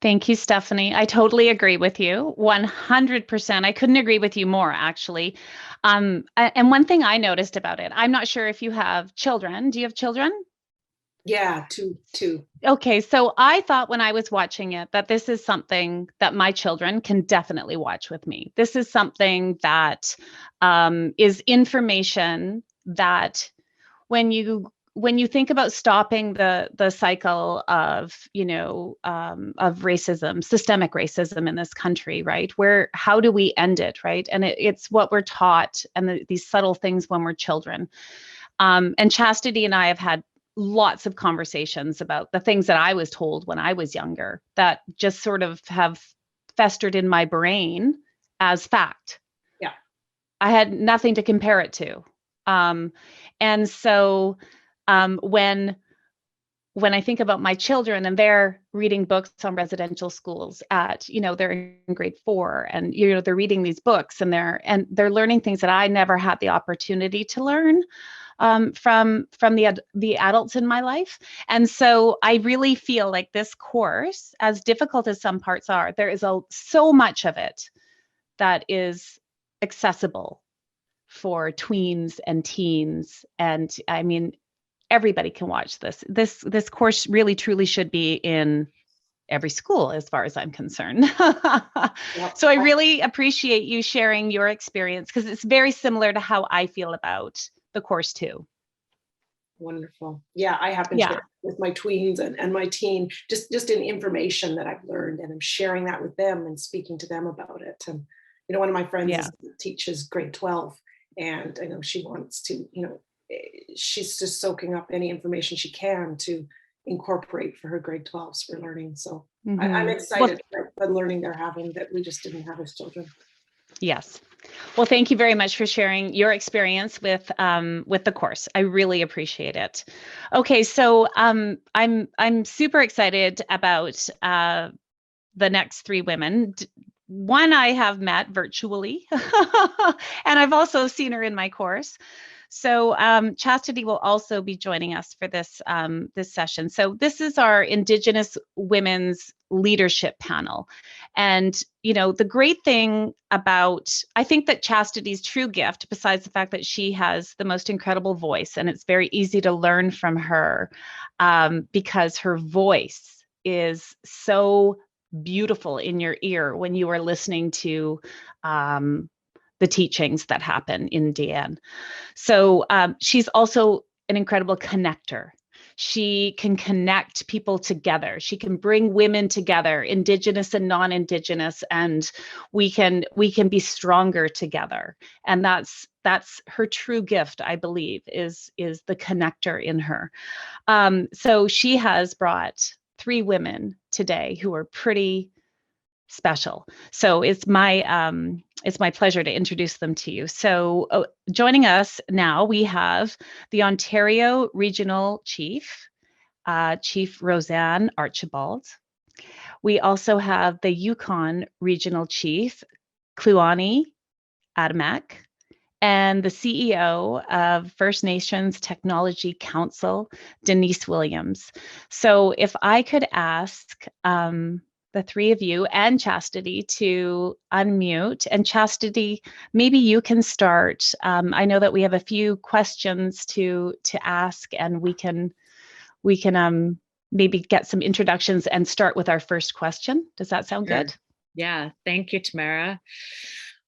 Speaker 1: Thank you, Stephanie. I totally agree with you 100%. I couldn't agree with you more, actually. And one thing I noticed about it, I'm not sure if you have children. Do you have children?
Speaker 6: Yeah, two.
Speaker 1: Okay, so I thought when I was watching it that this is something that my children can definitely watch with me. This is something that is information that when you think about stopping the cycle of of racism, systemic racism in this country, right? How do we end it, right? And it's what we're taught, and these subtle things when we're children. And Chastity and I have had lots of conversations about the things that I was told when I was younger that just sort of have festered in my brain as fact.
Speaker 6: Yeah.
Speaker 1: I had nothing to compare it to. And so when I think about my children and they're reading books on residential schools at, they're in grade 4, and they're reading these books and they're learning things that I never had the opportunity to learn from the adults in my life. And so I really feel like this course, as difficult as some parts are, there is so much of it that is accessible for tweens and teens. And I mean, everybody can watch this. This course really truly should be in every school, as far as I'm concerned.
Speaker 6: Yep.
Speaker 1: So I really appreciate you sharing your experience, because it's very similar to how I feel about the course too.
Speaker 6: Wonderful. Yeah, I happen to with my tweens and my teen, just in information that I've learned, and I'm sharing that with them and speaking to them about it. And one of my friends teaches grade 12, and I know she wants to, she's just soaking up any information she can to incorporate for her grade 12s for learning. So I'm excited for the learning they're having that we just didn't have as children.
Speaker 1: Yes. Well, thank you very much for sharing your experience with the course. I really appreciate it. Okay, so I'm super excited about the next 3 women. One I have met virtually, and I've also seen her in my course. So Chastity will also be joining us for this session. So this is our Indigenous Women's Leadership panel. And, the great thing about, I think that Chastity's true gift, besides the fact that she has the most incredible voice, and it's very easy to learn from her because her voice is so beautiful in your ear when you are listening to the teachings that happen in Deyen. So she's also an incredible connector. She can connect people together. She can bring women together, Indigenous and non-Indigenous, and we can be stronger together. And that's her true gift, I believe, is the connector in her. So she has brought 3 women today who are pretty special. So it's my pleasure to introduce them to you. So joining us now, we have the Ontario Regional Chief, Chief Roseanne Archibald. We also have the Yukon Regional Chief, Kluane, Adamak, and the CEO of First Nations Technology Council, Denise Williams. So if I could ask the 3 of you and Chastity to unmute. And Chastity, maybe you can start. I know that we have a few questions to ask, and we can maybe get some introductions and start with our first question. Does that sound good?
Speaker 3: Yeah, thank you, Tamara.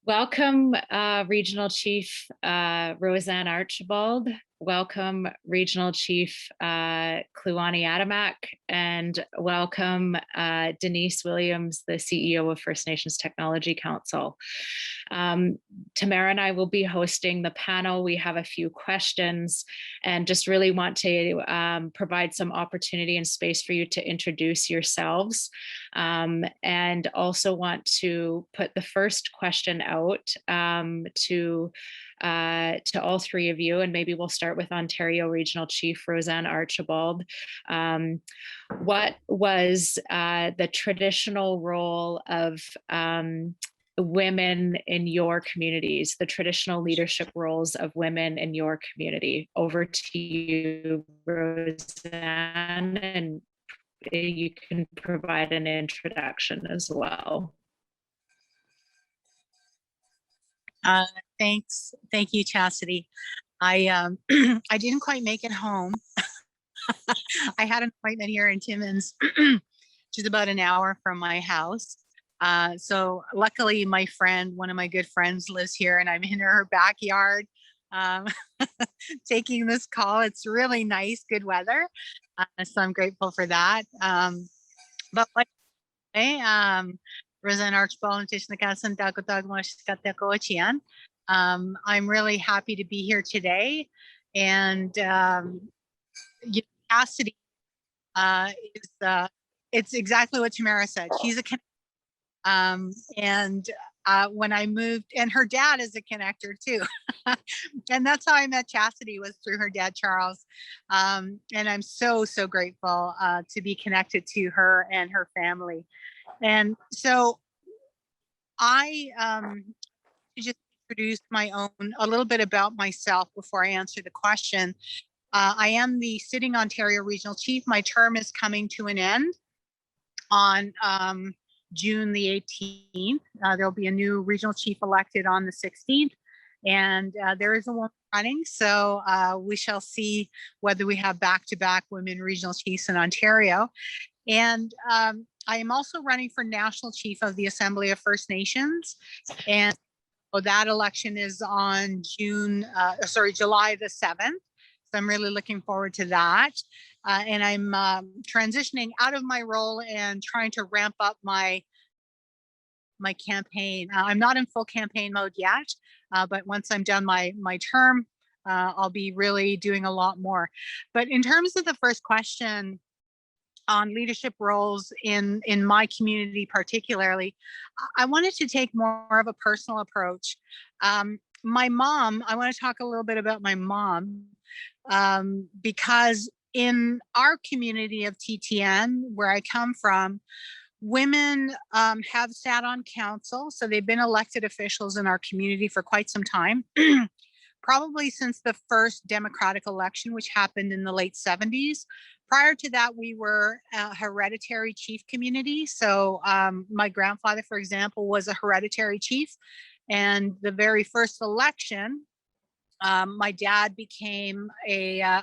Speaker 3: Welcome, Regional Chief Roseanne Archibald. Welcome, Regional Chief Kluane Adamak, and welcome Denise Williams, the CEO of First Nations Technology Council. Tamara and I will be hosting the panel. We have a few questions and just really want to provide some opportunity and space for you to introduce yourselves, and also want to put the first question out to all 3 of you, and maybe we'll start with Ontario Regional Chief Roseanne Archibald. What was the traditional role of women in your communities, the traditional leadership roles of women in your community. Over to you, Roseanne, and you can provide an introduction as well.
Speaker 7: Thanks. Thank you, Chastity. I I didn't quite make it home. I had an appointment here in Timmins, which is about an hour from my house. So luckily my friend, one of my good friends lives here, and I'm in her backyard taking this call. It's really nice, good weather. So I'm grateful for that. But like Roseanne Archibald and Tsilhqot'in. I'm really happy to be here today. And Chastity is it's exactly what Tamara said. She's a and when I moved, and her dad is a connector too. And that's how I met Chastity, was through her dad, Charles. And I'm so grateful to be connected to her and her family. And so I just introduce a little bit about myself before I answer the question. I am the sitting Ontario Regional Chief. My term is coming to an end on June the 18th. There'll be a new regional chief elected on the 16th. And there is a woman running, so we shall see whether we have back-to-back women regional chiefs in Ontario. And I am also running for National Chief of the Assembly of First Nations. And that election is on July the 7th. So I'm really looking forward to that. And I'm transitioning out of my role and trying to ramp up my campaign. I'm not in full campaign mode yet, but once I'm done my term, I'll be really doing a lot more. But in terms of the first question on leadership roles in my community particularly, I wanted to take more of a personal approach. My mom, I want to talk a little bit about my mom, because in our community of TTN, where I come from, women have sat on council, so they've been elected officials in our community for quite some time, probably since the first democratic election, which happened in the late 70s. Prior to that, we were a hereditary chief community. So my grandfather, for example, was a hereditary chief. And the very first election, my dad became a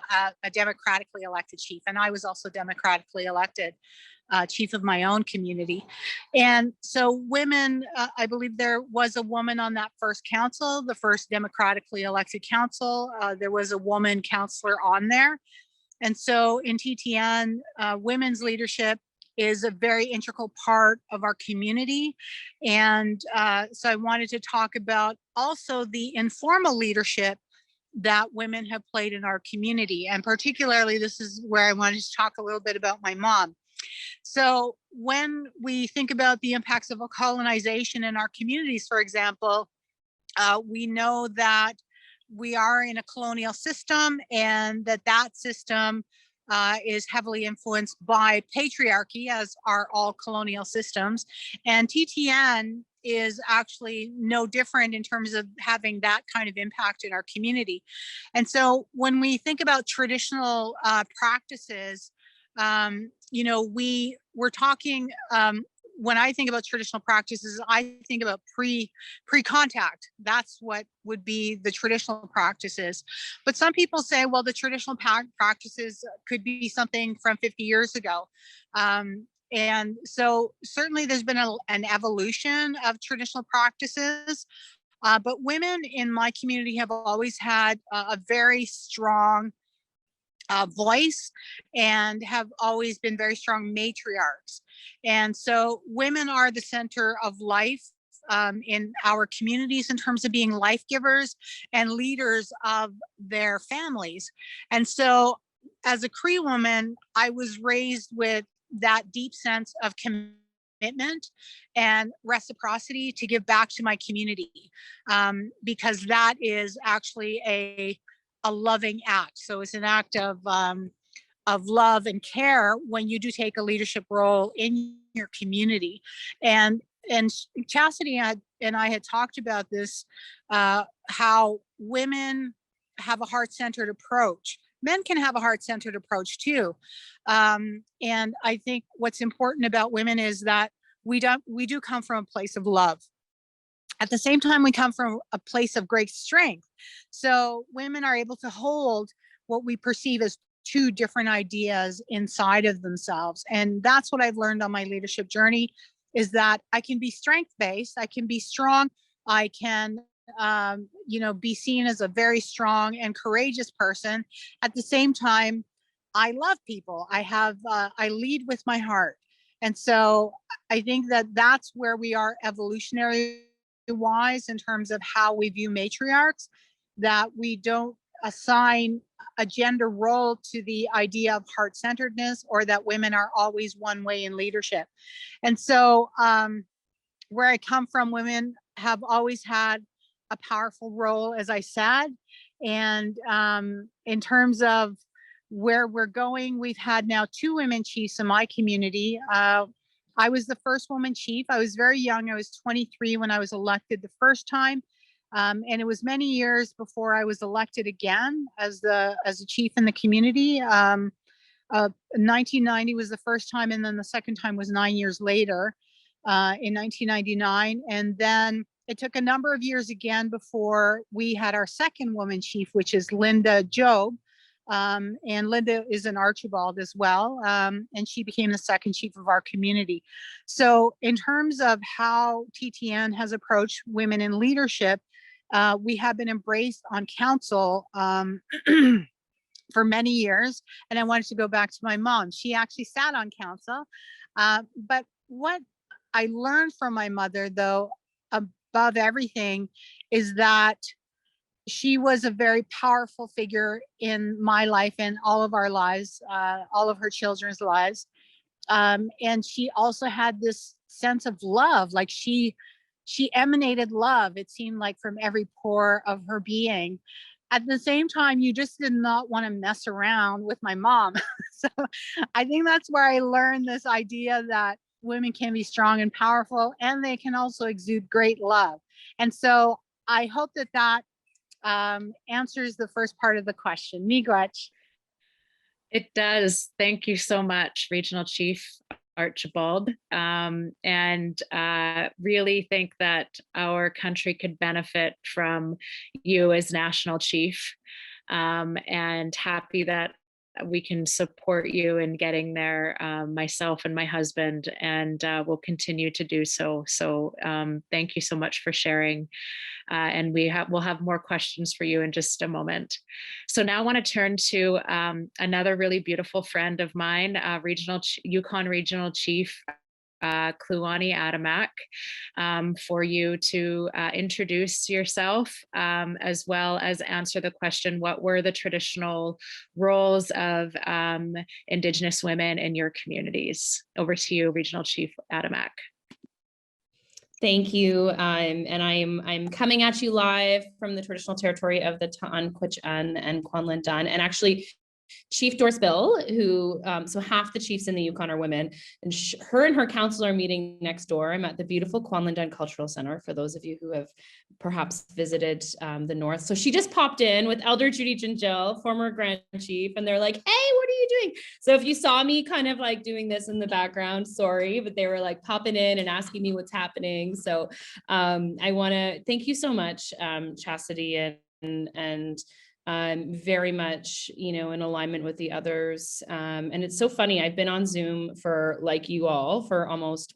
Speaker 7: democratically elected chief, and I was also democratically elected chief of my own community. And so women, I believe there was a woman on that first council, the first democratically elected council. There was a woman councillor on there. And so in TTN, women's leadership is a very integral part of our community. And so I wanted to talk about also the informal leadership that women have played in our community. And particularly, this is where I wanted to talk a little bit about my mom. So when we think about the impacts of colonization in our communities, for example, we know that we are in a colonial system, and that system is heavily influenced by patriarchy, as are all colonial systems. And TTN is actually no different in terms of having that kind of impact in our community. And so when we think about traditional practices, we're talking, when I think about traditional practices, I think about pre-contact. That's what would be the traditional practices. But some people say, well, the traditional practices could be something from 50 years ago. And so certainly there's been an evolution of traditional practices. But women in my community have always had a very strong voice and have always been very strong matriarchs. And so women are the center of life in our communities in terms of being life givers and leaders of their families. And so as a Cree woman, I was raised with that deep sense of commitment and reciprocity to give back to my community, because that is actually a loving act. So it's an act of love and care when you do take a leadership role in your community. And Chastity and I had talked about this, how women have a heart-centered approach. Men can have a heart-centered approach too. And I think what's important about women is that we do come from a place of love. At the same time, we come from a place of great strength. So women are able to hold what we perceive as two different ideas inside of themselves. And that's what I've learned on my leadership journey, is that I can be strength-based, I can be strong, I can be seen as a very strong and courageous person. At the same time, I love people. I lead with my heart. And so I think that that's where we are evolutionary wise in terms of how we view matriarchs, that we don't assign a gender role to the idea of heart-centeredness, or that women are always one way in leadership. And so where I come from, women have always had a powerful role, as I said. And in terms of where we're going, we've had now 2 women chiefs in my community. I was the first woman chief. I was very young. I was 23 when I was elected the first time. And it was many years before I was elected again as a chief in the community. 1990 was the first time, and then the second time was 9 years later in 1999. And then it took a number of years again before we had our second woman chief, which is Linda Job. And Linda is an Archibald as well. And she became the second chief of our community. So in terms of how TTN has approached women in leadership, we have been embraced on council for many years. And I wanted to go back to my mom. She actually sat on council. But what I learned from my mother, though, above everything, is that she was a very powerful figure in my life and all of our lives, all of her children's lives. And she also had this sense of love, like she emanated love, it seemed like, from every pore of her being. At the same time, you just did not want to mess around with my mom. So I think that's where I learned this idea that women can be strong and powerful, and they can also exude great love. And so I hope that answers the first part of the question. Miigwech.
Speaker 3: It does. Thank you so much, Regional Chief Archibald. And really think that our country could benefit from you as National Chief, and happy that we can support you in getting there, myself and my husband, and we'll continue to do so. So thank you so much for sharing. And we'll have more questions for you in just a moment. So now I want to turn to another really beautiful friend of mine, Yukon Regional Chief Kluane Adamak, for you to introduce yourself, as well as answer the question, what were the traditional roles of Indigenous women in your communities? Over to you, Regional Chief Adamak.
Speaker 8: Thank you. And I'm coming at you live from the traditional territory of the Tla'ammin and Cohort. And actually, Chief Dorsbill, who, so half the chiefs in the Yukon are women, and her and her council are meeting next door. I'm at the beautiful Cohort Cultural Center, for those of you who have perhaps visited the north. So she just popped in with Elder Judy Gingill, former Grand Chief, and they're like, hey, what are you doing? So if you saw me kind of like doing this in the background, sorry, but they were like popping in and asking me what's happening. So I want to thank you so much, Chastity, and very much, in alignment with the others. And it's so funny, I've been on Zoom for, like you all, for almost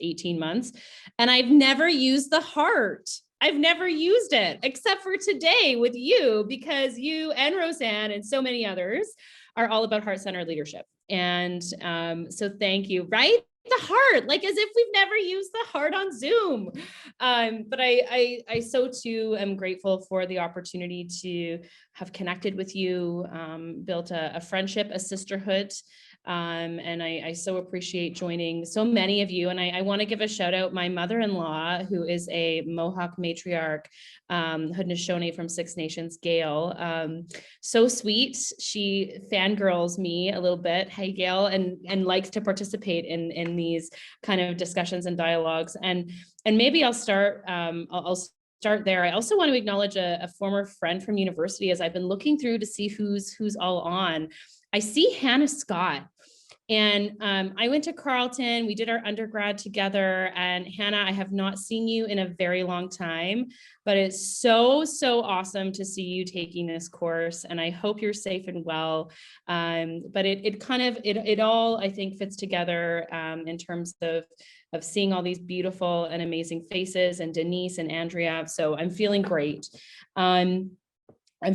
Speaker 8: 18 months, and I've never used the heart. I've never used it except for today with you, because you and Roseanne and so many others are all about heart-centered leadership. And so thank you, right? The heart, like as if we've never used the heart on Zoom. But I so too am grateful for the opportunity to have connected with you, built a friendship, a sisterhood And I so appreciate joining so many of you. And I want to give a shout out my mother-in-law, who is a Mohawk matriarch, Haudenosaunee from Six Nations, Gail. So sweet. She fangirls me a little bit, hey Gail, and likes to participate in these kind of discussions and dialogues. And maybe I'll start, I'll start there. I also want to acknowledge a former friend from university. As I've been looking through to see who's all on, I see Hannah Scott. And I went to Carleton, we did our undergrad together, and Hannah, I have not seen you in a very long time, but it's so awesome to see you taking this course, and I hope you're safe and well. But it all, I think, fits together in terms of seeing all these beautiful and amazing faces, and Denise and Andrea, so I'm feeling great. I'm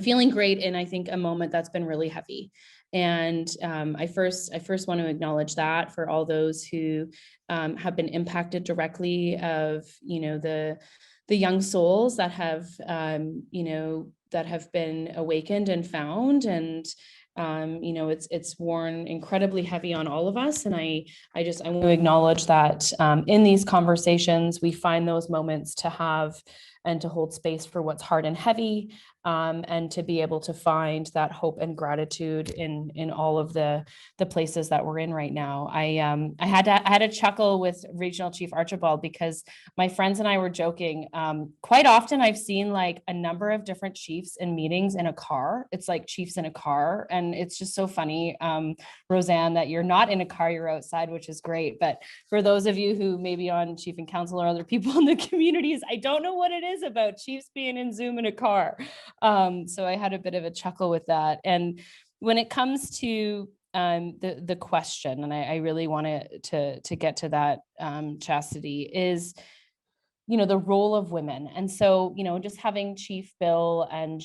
Speaker 8: feeling great in, I think, a moment that's been really heavy. And I first want to acknowledge that for all those who have been impacted directly, of, the young souls that have, that have been awakened and found. And it's worn incredibly heavy on all of us. And I want to acknowledge that in these conversations, we find those moments to have and to hold space for what's hard and heavy, and to be able to find that hope and gratitude in all of the places that we're in right now. I had a chuckle with Regional Chief Archibald, because my friends and I were joking. Quite often I've seen like a number of different chiefs in meetings in a car. It's like chiefs in a car, and it's just so funny, Roseanne, that you're not in a car, you're outside, which is great. But for those of you who may be on Chief and Council or other people in the communities, I don't know what it is about chiefs being in Zoom in a car. So I had a bit of a chuckle with that. And when it comes to the question, and I really wanted to get to that, Chastity, is, the role of women. And so, just having Chief Bill and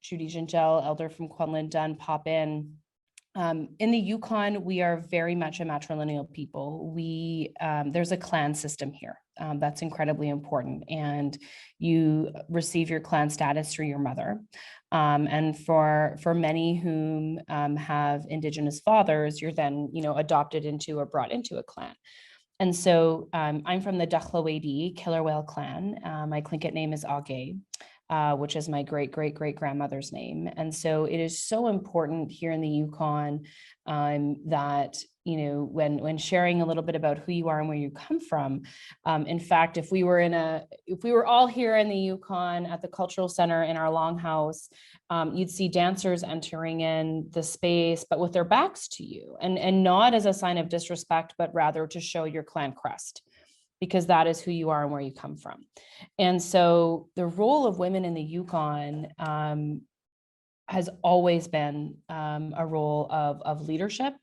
Speaker 8: Judy Gingell, elder from Quanlan Dunn, pop in the Yukon, we are very much a matrilineal people. There's a clan system here. That's incredibly important. And you receive your clan status through your mother. And for many whom have Indigenous fathers, you're then, adopted into or brought into a clan. And so I'm from the Tla'ammin Killer Whale clan. My Tlingit name is Agay, which is my great-great-great-grandmother's name. And so it is so important here in the Yukon that, when sharing a little bit about who you are and where you come from. In fact, if we were all here in the Yukon at the Cultural Center in our longhouse, you'd see dancers entering in the space, but with their backs to you, and not as a sign of disrespect, but rather to show your clan crest, because that is who you are and where you come from. And so the role of women in the Yukon has always been a role of leadership.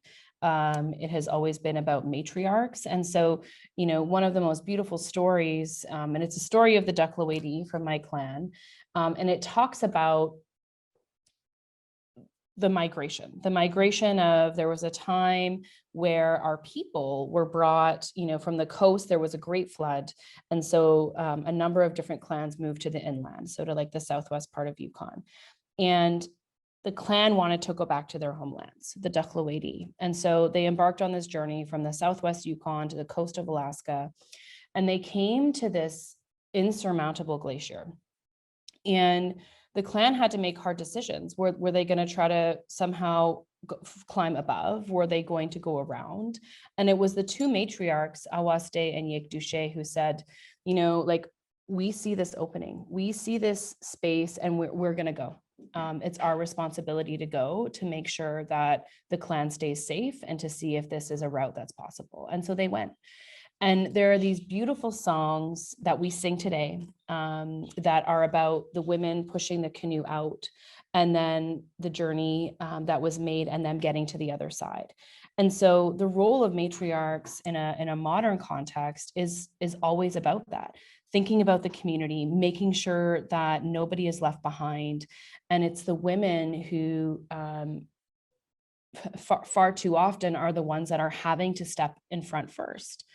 Speaker 8: It has always been about matriarchs. And so, one of the most beautiful stories, and it's a story of the Tla'ammin from my clan, and it talks about the migration of, there was a time where our people were brought, from the coast. There was a great flood. And so a number of different clans moved to the inland, so to like the southwest part of Yukon. And the clan wanted to go back to their homelands, the Tla'ammin. And so they embarked on this journey from the southwest Yukon to the coast of Alaska. And they came to this insurmountable glacier. And the clan had to make hard decisions. Were they going to try to somehow climb above? Were they going to go around? And it was the two matriarchs, Awaste and Yekdushe, who said, we see this opening, we see this space, and we're going to go. It's our responsibility to go, to make sure that the clan stays safe and to see if this is a route that's possible. And so they went. And there are these beautiful songs that we sing today that are about the women pushing the canoe out, and then the journey that was made, and them getting to the other side. And so the role of matriarchs in a modern context is always about that, thinking about the community, making sure that nobody is left behind. And it's the women who far too often are the ones that are having to step in front first,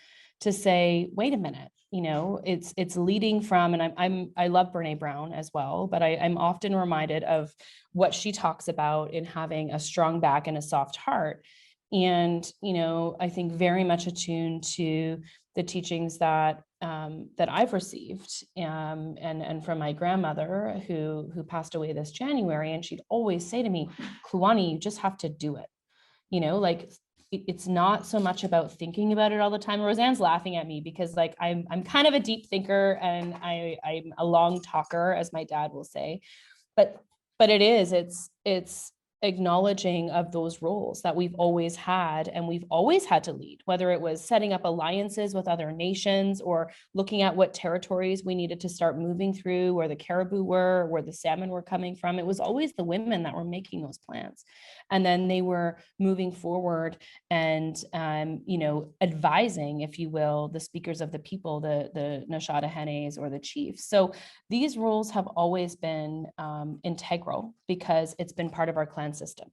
Speaker 8: to say, wait a minute, it's leading from, and I love Brene Brown as well, but I'm often reminded of what she talks about in having a strong back and a soft heart, And, you know, I think very much attuned to the teachings that that I've received, and from my grandmother who passed away this January. And she'd always say to me, Kluane, you just have to do it. You know, like it's not so much about thinking about it all the time. Roseanne's laughing at me because like I'm kind of a deep thinker, and I'm a long talker, as my dad will say. But it's acknowledging of those roles that we've always had, and we've always had to lead, whether it was setting up alliances with other nations or looking at what territories we needed to start moving through, where the caribou were, where the salmon were coming from. It was always the women that were making those plans. And then they were moving forward and, you know, advising, if you will, the speakers of the people, the Nashadahenes or the chiefs. So these roles have always been integral because it's been part of our clan system.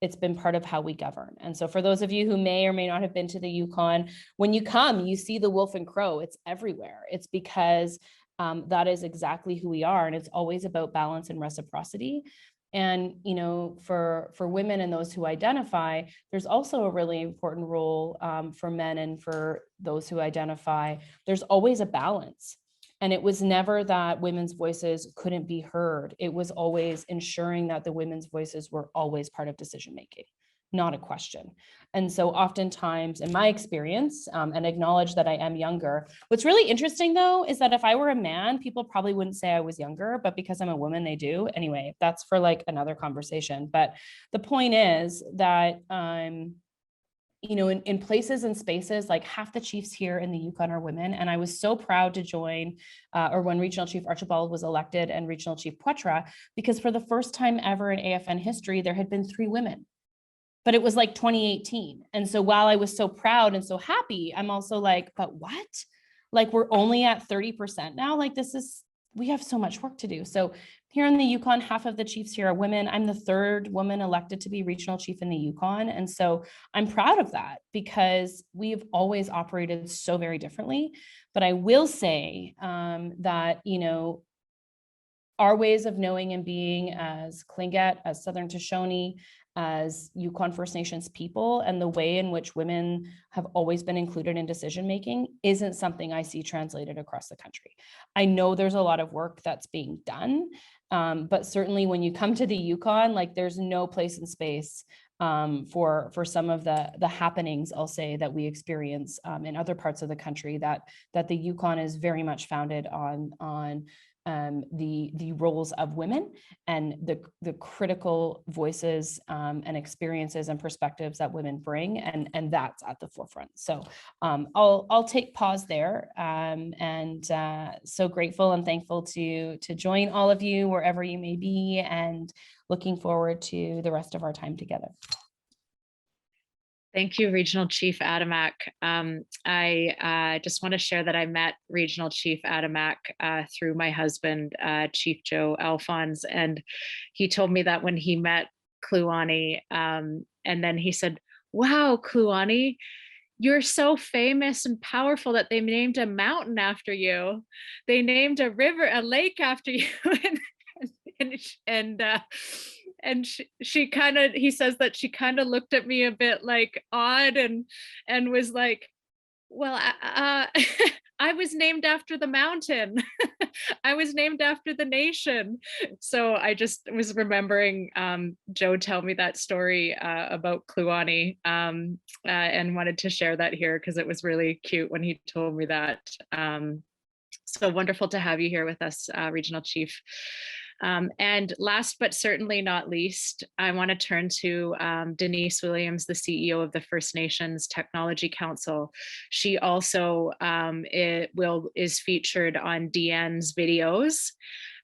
Speaker 8: It's been part of how we govern. And so for those of you who may or may not have been to the Yukon, when you come, you see the wolf and crow. It's everywhere. It's because that is exactly who we are. And it's always about balance and reciprocity. And, you know, for women and those who identify, there's also a really important role for men and for those who identify. There's always a balance. And it was never that women's voices couldn't be heard. It was always ensuring that the women's voices were always part of decision-making, not a question. And so oftentimes in my experience, and acknowledge that I am younger, what's really interesting though, is that if I were a man, people probably wouldn't say I was younger, but because I'm a woman, they do. Anyway, that's for like another conversation. But the point is that, you know, in places and spaces, like half the chiefs here in the Yukon are women. And I was so proud to join, or when Regional Chief Archibald was elected and Regional Chief Poitras, because for the first time ever in AFN history, there had been 3 women. But it was like 2018. And so while I was so proud and so happy, I'm also like, but what? Like we're only at 30% now? Like we have so much work to do. So here in the Yukon, half of the chiefs here are women. I'm the 3rd woman elected to be regional chief in the Yukon. And so I'm proud of that because we've always operated so very differently. But I will say that, you know, our ways of knowing and being as Tlingit, as Southern Shoshone, as Yukon First Nations people, and the way in which women have always been included in decision-making isn't something I see translated across the country. I know there's a lot of work that's being done, but certainly when you come to the Yukon, like there's no place in space for some of the happenings, I'll say, that we experience in other parts of the country, that the Yukon is very much founded on the roles of women and the critical voices and experiences and perspectives that women bring, and that's at the forefront. So I'll take pause there, and so grateful and thankful to join all of you wherever you may be, and looking forward to the rest of our time together.
Speaker 3: Thank you, Regional Chief Adamak. I just want to share that I met Regional Chief Adamak through my husband, Chief Joe Alphonse, and he told me that when he met Kluane, and then he said, wow, Kluane, you're so famous and powerful that they named a mountain after you. They named a river, a lake after you. And she kind of, he says that she kind of looked at me a bit like odd and was like, well, I was named after the mountain. I was named after the nation. So I just was remembering Joe tell me that story about Kluane, and wanted to share that here because it was really cute when he told me that. So wonderful to have you here with us, Regional Chief. And last but certainly not least, I want to turn to Denise Williams, the CEO of the First Nations Technology Council. She also is featured on Deyen's videos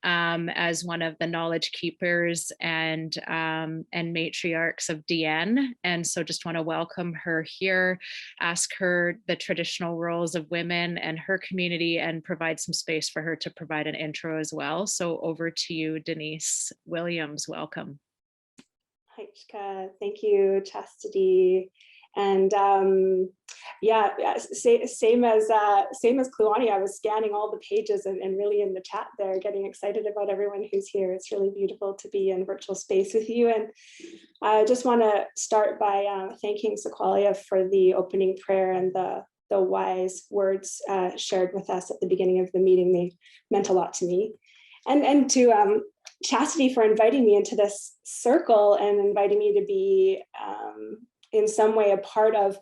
Speaker 3: as one of the knowledge keepers and matriarchs of Deyen. And so just want to welcome her here, ask her the traditional roles of women and her community, and provide some space for her to provide an intro as well. So over to you, Denise Williams, welcome.
Speaker 9: Hi, Chika. Thank you, Chastity. And yeah, same as Kluane, I was scanning all the pages and really in the chat there, getting excited about everyone who's here. It's really beautiful to be in virtual space with you. And I just want to start by thanking Sequoia for the opening prayer and the wise words shared with us at the beginning of the meeting. They meant a lot to me. And to Chastity for inviting me into this circle and inviting me to be in some way a part of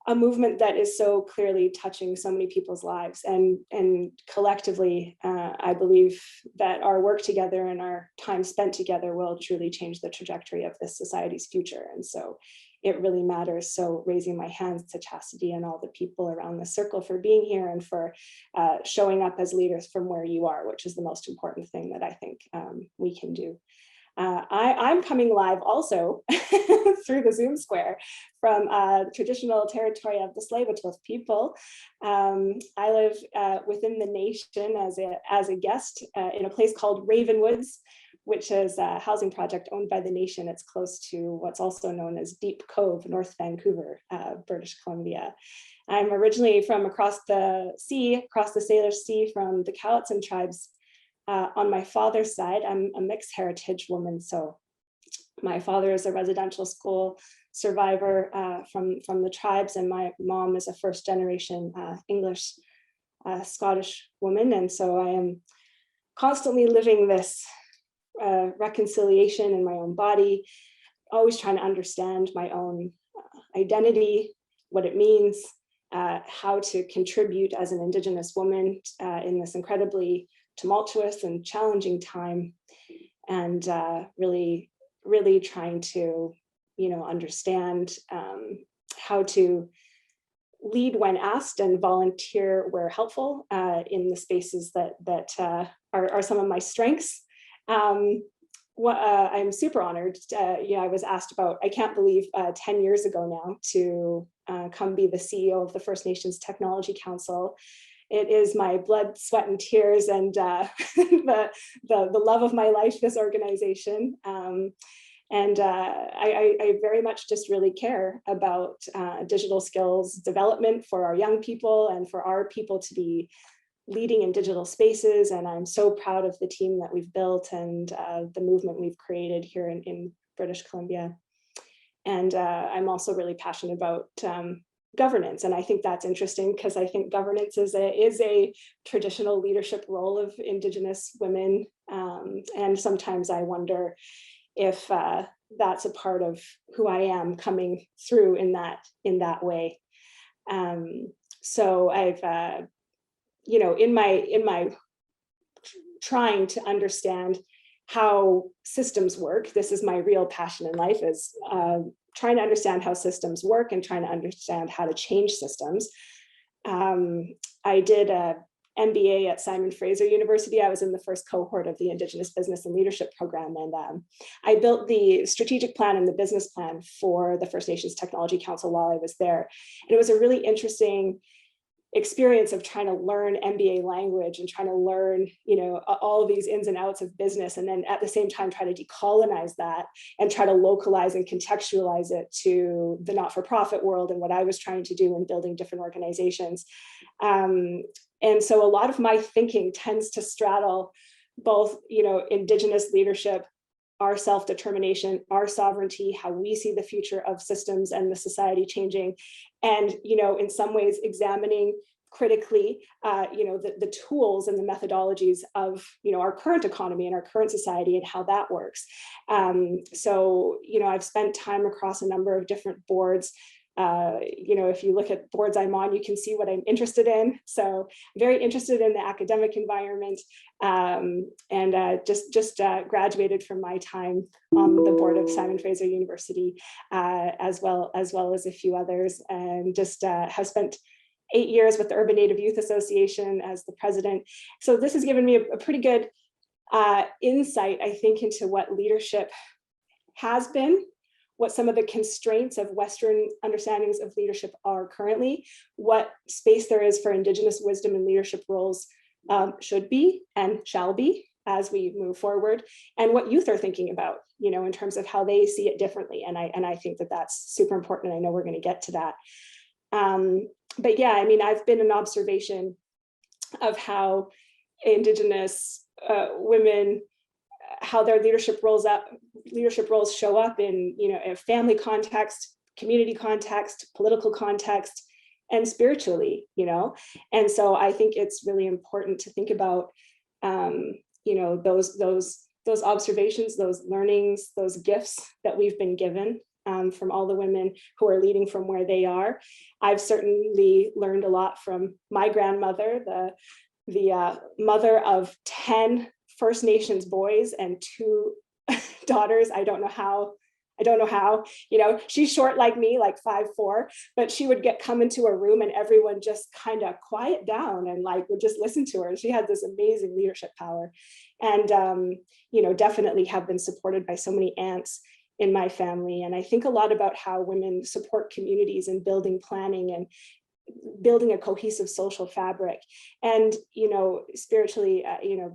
Speaker 9: a movement that is so clearly touching so many people's lives. And collectively, I believe that our work together and our time spent together will truly change the trajectory of this society's future. And so it really matters. So raising my hands to Chastity and all the people around the circle for being here and for showing up as leaders from where you are, which is the most important thing that I think we can do. I'm coming live also through the Zoom square from the traditional territory of the Tla'ammin people. I live within the nation as a guest in a place called Ravenwoods, which is a housing project owned by the nation. It's close to what's also known as Deep Cove, North Vancouver, British Columbia. I'm originally from across the Salish Sea, from the Tla'ammin tribes. On my father's side, I'm a mixed heritage woman. So my father is a residential school survivor from the tribes, and my mom is a first generation English Scottish woman. And so I am constantly living this reconciliation in my own body, always trying to understand my own identity, what it means, how to contribute as an Indigenous woman in this incredibly tumultuous and challenging time, and really trying to understand how to lead when asked and volunteer where helpful in the spaces that are some of my strengths. I'm super honored. I was asked about, I can't believe 10 years ago now, to come be the CEO of the First Nations Technology Council. It is my blood, sweat, and tears, and the love of my life, this organization. And I very much just really care about digital skills development for our young people and for our people to be leading in digital spaces. And I'm so proud of the team that we've built and the movement we've created here in British Columbia. And I'm also really passionate about governance. And I think that's interesting because I think governance is a traditional leadership role of Indigenous women. And sometimes I wonder if that's a part of who I am coming through in that way. So I've, in my trying to understand how systems work, this is my real passion in life, is trying to understand how systems work and trying to understand how to change systems. I did a MBA at Simon Fraser University. I was in the first cohort of the Indigenous Business and Leadership Program, and I built the strategic plan and the business plan for the First Nations Technology Council while I was there. And it was a really interesting experience of trying to learn MBA language and trying to learn, all of these ins and outs of business, and then at the same time try to decolonize that and try to localize and contextualize it to the not-for-profit world and what I was trying to do in building different organizations. And so a lot of my thinking tends to straddle both, Indigenous leadership, our self-determination, our sovereignty, how we see the future of systems and the society changing, and in some ways examining critically the tools and the methodologies of our current economy and our current society and how that works. So I've spent time across a number of different boards. If you look at boards I'm on, you can see what I'm interested in. So very interested in the academic environment, and just graduated from my time on the board of Simon Fraser University, as well as a few others, and just have spent 8 years with the Urban Native Youth Association as the president. So this has given me a pretty good insight, I think, into what leadership has been, what some of the constraints of Western understandings of leadership are currently, what space there is for Indigenous wisdom and leadership roles should be and shall be, as we move forward, and what youth are thinking about, in terms of how they see it differently. And I think that that's super important. I know we're going to get to that. But yeah, I mean, I've been an observation of how Indigenous women, how their leadership roles show up in, a family context, community context, political context, and spiritually, And so I think it's really important to think about, those observations, those learnings, those gifts that we've been given from all the women who are leading from where they are. I've certainly learned a lot from my grandmother, the mother of 10 First Nations boys and 2 daughters. I don't know how, she's short like me, like 5'4", but she would come into a room and everyone just kind of quiet down and would just listen to her. And she had this amazing leadership power, and, definitely have been supported by so many aunts in my family. And I think a lot about how women support communities in building planning and building a cohesive social fabric, and spiritually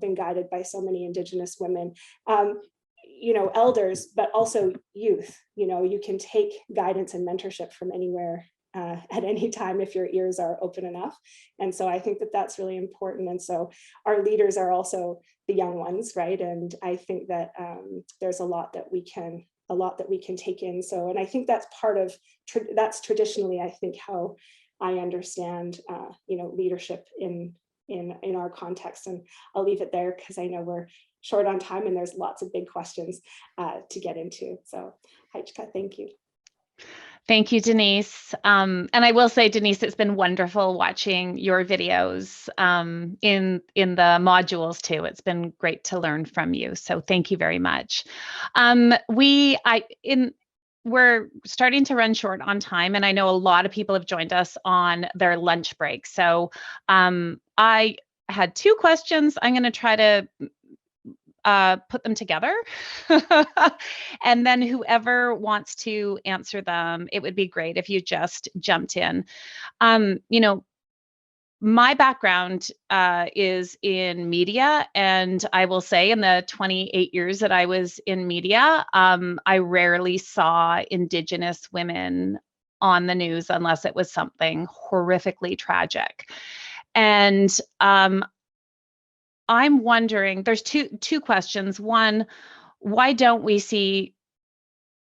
Speaker 9: been guided by so many Indigenous women, elders, but also youth. You can take guidance and mentorship from anywhere at any time if your ears are open enough. And so I think that that's really important. And so our leaders are also the young ones, right? And I think that there's a lot that we can take in. So, and I think that's that's traditionally, I think, how I understand, leadership in our context. And I'll leave it there because I know we're short on time and there's lots of big questions to get into. So, Tla'ammin, thank you.
Speaker 1: Thank you, Denise. And I will say, Denise, it's been wonderful watching your videos in the modules too. It's been great to learn from you. So thank you very much. We're starting to run short on time, and I know a lot of people have joined us on their lunch break. So I had 2 questions. I'm going to try to put them together. And then whoever wants to answer them, it would be great if you just jumped in. My background is in media, and I will say in the 28 years that I was in media, I rarely saw Indigenous women on the news unless it was something horrifically tragic. And I'm wondering, there's two questions. One, why don't we see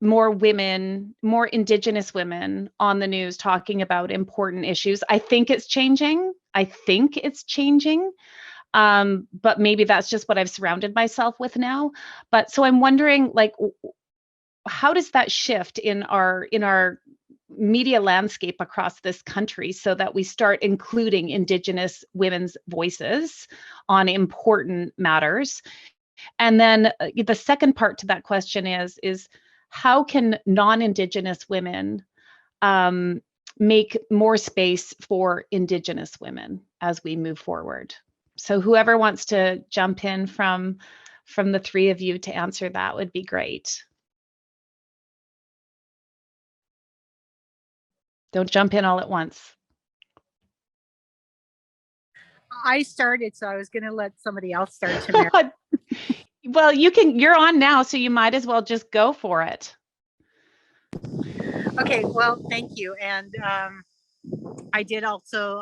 Speaker 1: more women, more Indigenous women on the news talking about important issues? I think it's changing. But maybe that's just what I've surrounded myself with now. But so I'm wondering, how does that shift in our media landscape across this country so that we start including Indigenous women's voices on important matters? And then the second part to that question is how can non-Indigenous women make more space for Indigenous women as we move forward? So whoever wants to jump in from the 3 of you to answer that would be great. Don't jump in all at once.
Speaker 7: I started, so I was going to let somebody else start. Tamara.
Speaker 1: Well, you're on now, so you might as well just go for it.
Speaker 7: Okay, well, thank you. And I did also,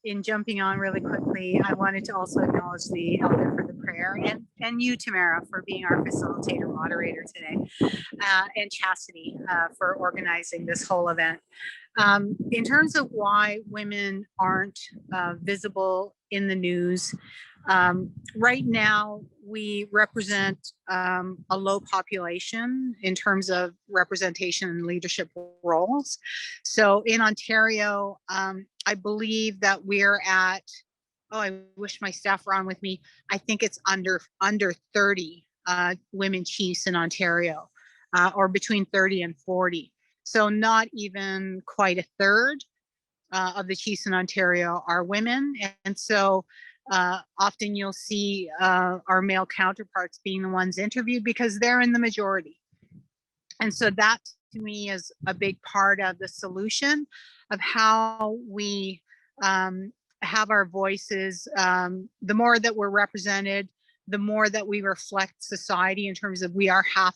Speaker 7: in jumping on really quickly, I wanted to also acknowledge the elder for the prayer, and you, Tamara, for being our facilitator moderator today, and Chastity for organizing this whole event. In terms of why women aren't visible in the news, right now we represent a low population in terms of representation and leadership roles. So in Ontario, I believe that we're at, I wish my staff were on with me. I think it's under 30 women chiefs in Ontario, or between 30 and 40. So not even quite a third of the chiefs in Ontario are women. And so often you'll see our male counterparts being the ones interviewed because they're in the majority. And so that to me is a big part of the solution of how we have our voices. The more that we're represented, the more that we reflect society in terms of we are half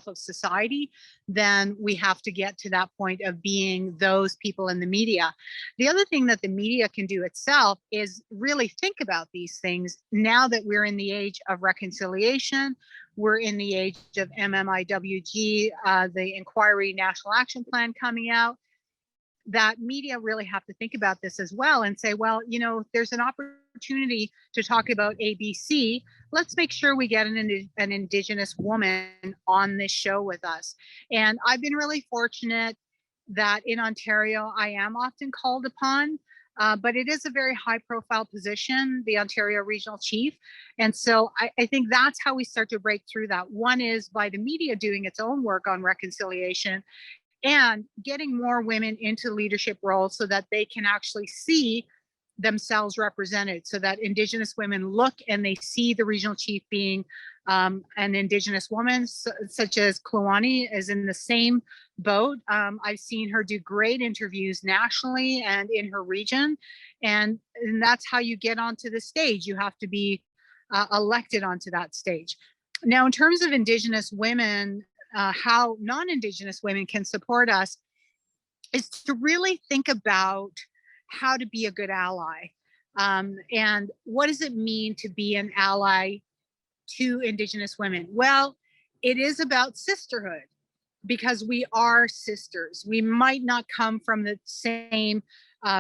Speaker 7: of society, then we have to get to that point of being those people in the media. The other thing that the media can do itself is really think about these things now that we're in the age of reconciliation. We're in the age of MMIWG, the Inquiry National Action Plan coming out. That media really have to think about this as well and say, well, you know, there's an opportunity to talk about ABC. Let's make sure we get an Indigenous woman on this show with us. And I've been really fortunate that in Ontario, I am often called upon, but it is a very high profile position, the Ontario Regional Chief. And so I think that's how we start to break through that. One is by the media doing its own work on reconciliation, and getting more women into leadership roles so that they can actually see themselves represented, so that Indigenous women look and they see the regional chief being an Indigenous woman, such as Kluane is in the same boat. I've seen her do great interviews nationally and in her region, and that's how you get onto the stage. You have to be elected onto that stage. Now, in terms of Indigenous women, how non-Indigenous women can support us is to really think about how to be a good ally. And what does it mean to be an ally to Indigenous women? Well, it is about sisterhood, because we are sisters. We might not come from the same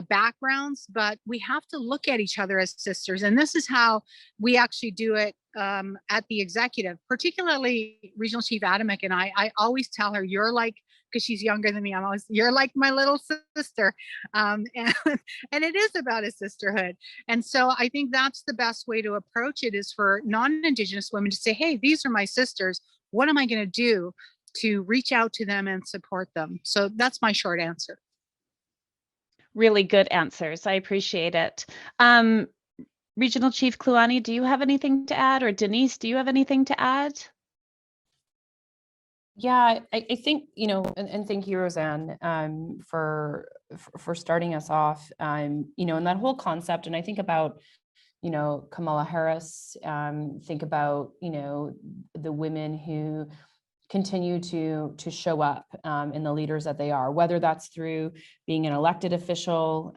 Speaker 7: backgrounds, but we have to look at each other as sisters. And this is how we actually do it at the executive, particularly Regional Chief Adamak and I always tell her, you're like, because she's younger than me, you're like my little sister. And it is about a sisterhood. And so I think that's the best way to approach it, is for non-Indigenous women to say, hey, these are my sisters. What am I going to do to reach out to them and support them? So that's my short answer.
Speaker 1: Really good answers. I appreciate it. Regional Chief Kluane, do you have anything to add? Or Denise, do you have anything to add?
Speaker 8: Yeah, I think, you know, and thank you, Roseanne, for starting us off, you know, and that whole concept. And I think about, you know, Kamala Harris, think about, you know, the women who continue to show up in the leaders that they are, whether that's through being an elected official,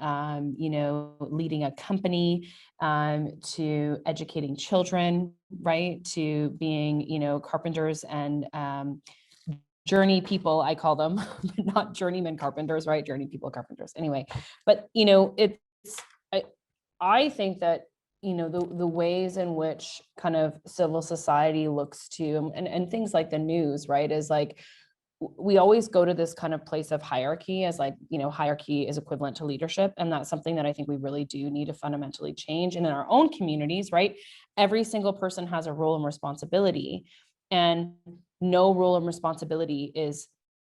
Speaker 8: you know, leading a company, to educating children, right, to being, you know, carpenters and journey people, I call them, but not journeyman carpenters, right? Journey people, carpenters. Anyway, but you know, I think that, you know, the ways in which kind of civil society looks to, and things like the news, right, is like, we always go to this kind of place of hierarchy as like, you know, hierarchy is equivalent to leadership. And that's something that I think we really do need to fundamentally change. And in our own communities, right, every single person has a role and responsibility, and no role and responsibility is,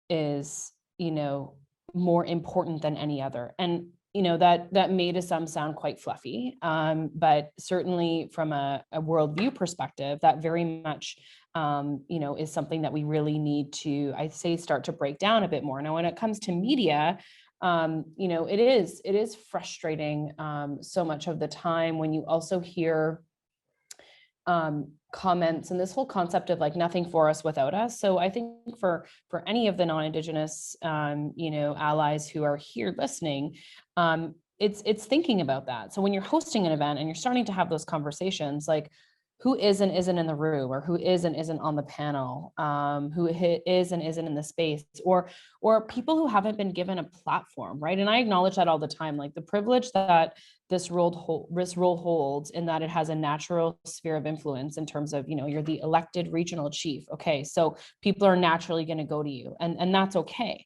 Speaker 8: you know, more important than any other. And you know, that may to some sound quite fluffy, but certainly from a worldview perspective, that very much, you know, is something that we really need to, I'd say, start to break down a bit more. Now, when it comes to media, you know, it is frustrating so much of the time when you also hear comments and this whole concept of like nothing for us without us. So I think for any of the non-Indigenous, you know, allies who are here listening, it's thinking about that. So when you're hosting an event and you're starting to have those conversations, like who is and isn't in the room, or who is and isn't on the panel, who is and isn't in the space, or people who haven't been given a platform, right? And I acknowledge that all the time, like the privilege that this role holds, in that it has a natural sphere of influence in terms of, you know, you're the elected regional chief. Okay, so people are naturally going to go to you, and that's okay.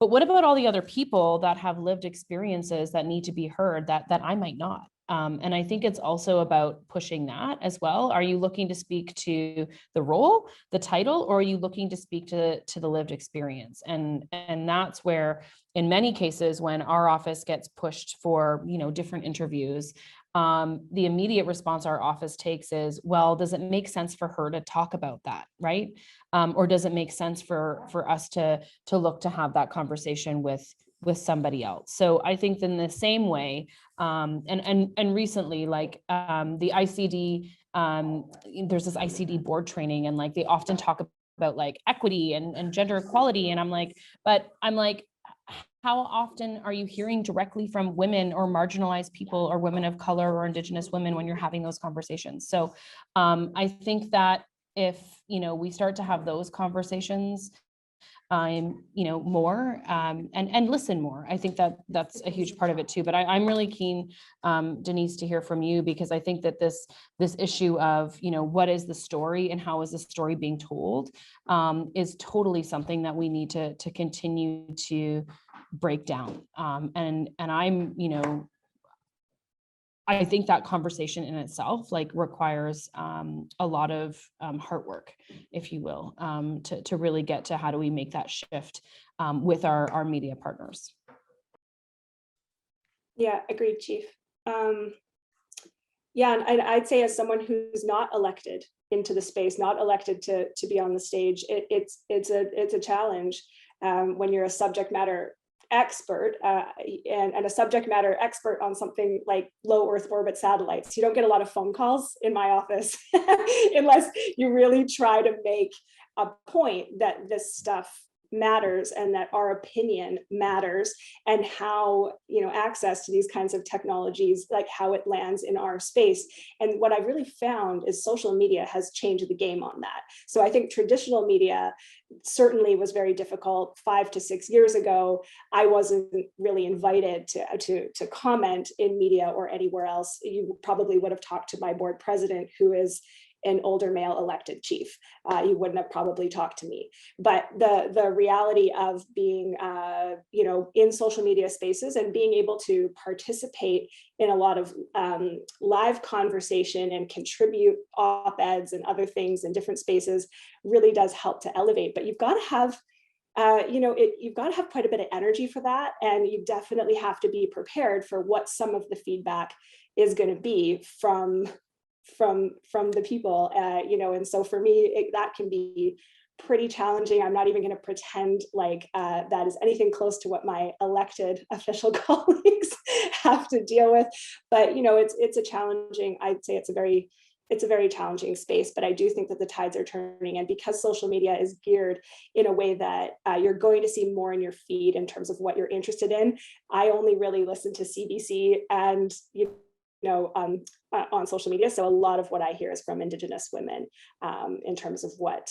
Speaker 8: But what about all the other people that have lived experiences that need to be heard that I might not? And I think it's also about pushing that as well. Are you looking to speak to the role, the title, or are you looking to speak to the lived experience? And that's where, in many cases, when our office gets pushed for, you know, different interviews, the immediate response our office takes is, well, does it make sense for her to talk about that, right? Or does it make sense for us to look to have that conversation with somebody else? So I think in the same way, and recently, like the ICD there's this ICD board training, and like they often talk about like equity and gender equality. And I'm like, how often are you hearing directly from women or marginalized people or women of color or Indigenous women when you're having those conversations? So I think that if, we start to have those conversations, more and listen more, I think that that's a huge part of it too. But I'm really keen, Denise, to hear from you, because I think that this issue of, what is the story and how is the story being told, is totally something that we need to continue to break down. And I'm, I think that conversation in itself requires a lot of hard work, if you will, to really get to how do we make that shift with our media partners.
Speaker 9: Yeah, agreed, Chief. Yeah, and I'd say as someone who's not elected into the space, not elected to be on the stage, it's a challenge when you're a subject matter expert and a subject matter expert on something like low Earth orbit satellites. You don't get a lot of phone calls in my office unless you really try to make a point that this stuff matters and that our opinion matters, and how access to these kinds of technologies, like how it lands in our space. And what I've really found is social media has changed the game on that. So I think traditional media certainly was very difficult 5 to 6 years ago. I wasn't really invited to comment in media or anywhere else. You probably would have talked to my board president, who is an older male elected chief. You wouldn't have probably talked to me. But the reality of being in social media spaces and being able to participate in a lot of live conversation and contribute op-eds and other things in different spaces really does help to elevate. But you've got to have you've got to have quite a bit of energy for that, and you definitely have to be prepared for what some of the feedback is going to be from the people, and so for me, that can be pretty challenging. I'm not even going to pretend like that is anything close to what my elected official colleagues have to deal with. But it's a challenging, I'd say it's a very challenging space. But I do think that the tides are turning, and because social media is geared in a way that you're going to see more in your feed in terms of what you're interested in. I only really listen to CBC and on social media. So a lot of what I hear is from Indigenous women in terms of what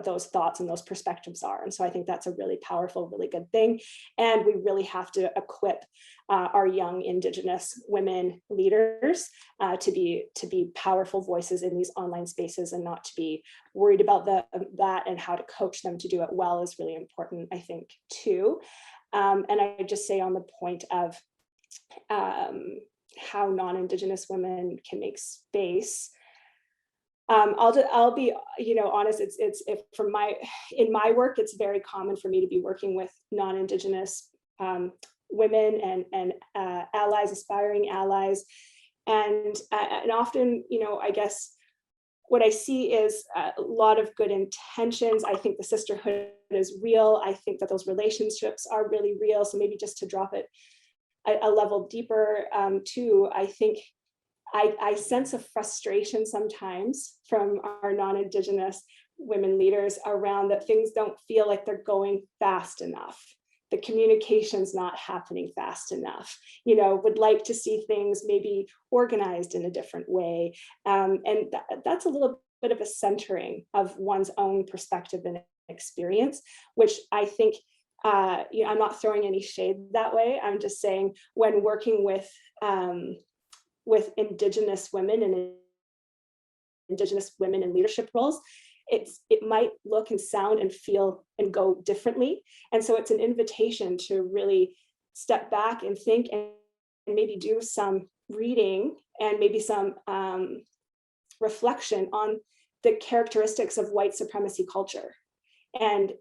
Speaker 9: those thoughts and those perspectives are. And so I think that's a really powerful, really good thing. And we really have to equip our young Indigenous women leaders to be powerful voices in these online spaces, and not to be worried about that, and how to coach them to do it well is really important, I think, too. And I just say on the point of how non-Indigenous women can make space. I'll be honest. It's in my work, it's very common for me to be working with non-Indigenous women and allies, aspiring allies, and often I guess what I see is a lot of good intentions. I think the sisterhood is real. I think that those relationships are really real. So maybe just to drop it a level deeper too, I think I sense a frustration sometimes from our non-Indigenous women leaders around that things don't feel like they're going fast enough. The communication's not happening fast enough. Would like to see things maybe organized in a different way. And that's a little bit of a centering of one's own perspective and experience, which I think I'm not throwing any shade that way. I'm just saying, when working with Indigenous women and Indigenous women in leadership roles, it might look and sound and feel and go differently. And so it's an invitation to really step back and think, and maybe do some reading and maybe some reflection on the characteristics of white supremacy culture. And,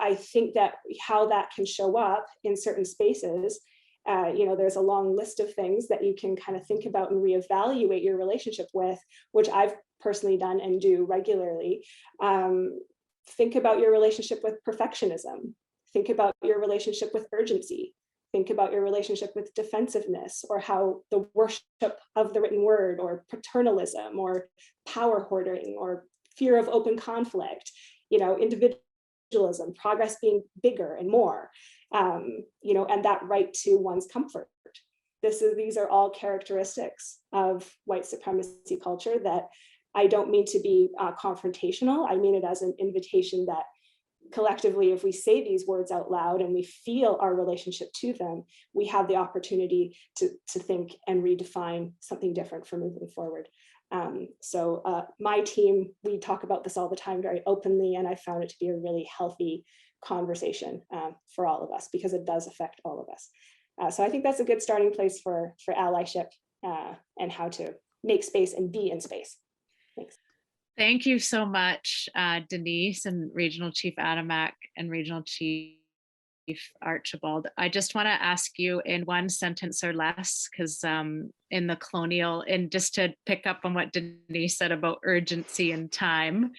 Speaker 9: I think that how that can show up in certain spaces, there's a long list of things that you can kind of think about and reevaluate your relationship with, which I've personally done and do regularly. Think about your relationship with perfectionism. Think about your relationship with urgency. think about your relationship with defensiveness, or how the worship of the written word, or paternalism, or power hoarding, or fear of open conflict, individualism, progress being bigger and more, and that right to one's comfort. These are all characteristics of white supremacy culture that I don't mean to be confrontational. I mean it as an invitation that collectively, if we say these words out loud and we feel our relationship to them, we have the opportunity to think and redefine something different for moving forward. So my team, we talk about this all the time very openly, and I found it to be a really healthy conversation for all of us, because it does affect all of us. So I think that's a good starting place for allyship and how to make space and be in space. Thanks.
Speaker 3: Thank you so much, Denise and Regional Chief Adamak and Regional Chief Archibald. I just want to ask you in one sentence or less, because in the colonial, and just to pick up on what Denise said about urgency and time,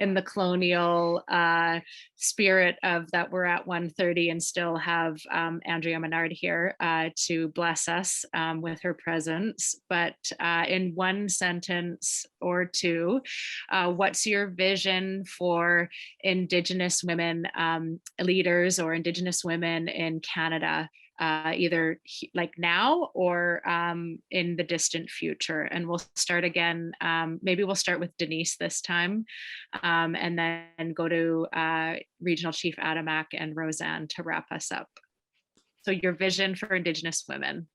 Speaker 3: in the colonial spirit of that we're at 1:30 and still have Andrea Menard here to bless us with her presence. But in one sentence or two, what's your vision for Indigenous women leaders or Indigenous women in Canada, either like now or in the distant future? And we'll start again, maybe we'll start with Denise this time, and then go to Regional Chief Adamak and Roseanne to wrap us up. So your vision for Indigenous women.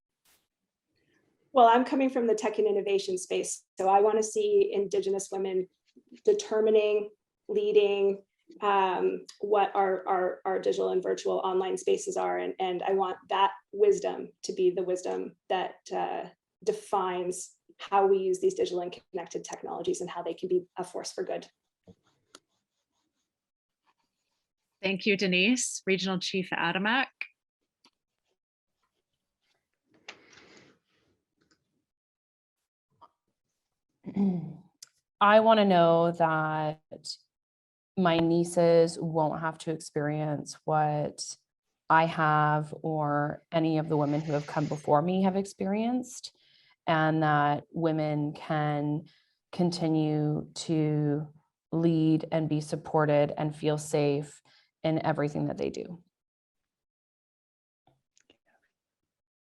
Speaker 9: Well, I'm coming from the tech and innovation space, so I want to see Indigenous women determining, leading what our digital and virtual online spaces are, and I want that wisdom to be the wisdom that defines how we use these digital and connected technologies and how they can be a force for good.
Speaker 3: Thank you, Denise. Regional Chief Adamak.
Speaker 8: I want to know that my nieces won't have to experience what I have or any of the women who have come before me have experienced, and that women can continue to lead and be supported and feel safe in everything that they do.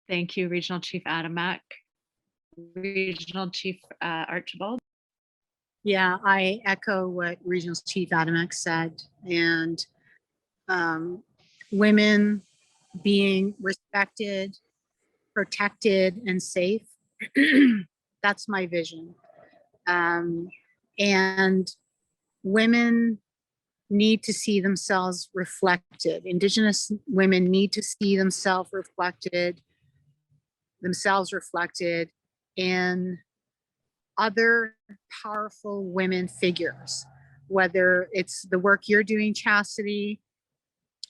Speaker 3: Thank you, Regional Chief Adamak. Regional Chief Archibald.
Speaker 7: Yeah, I echo what Regional Chief Adamak said, and women being respected, protected, and safe. That's my vision. And women need to see themselves reflected. Indigenous women need to see themselves reflected in other powerful women figures, whether it's the work you're doing, Chastity,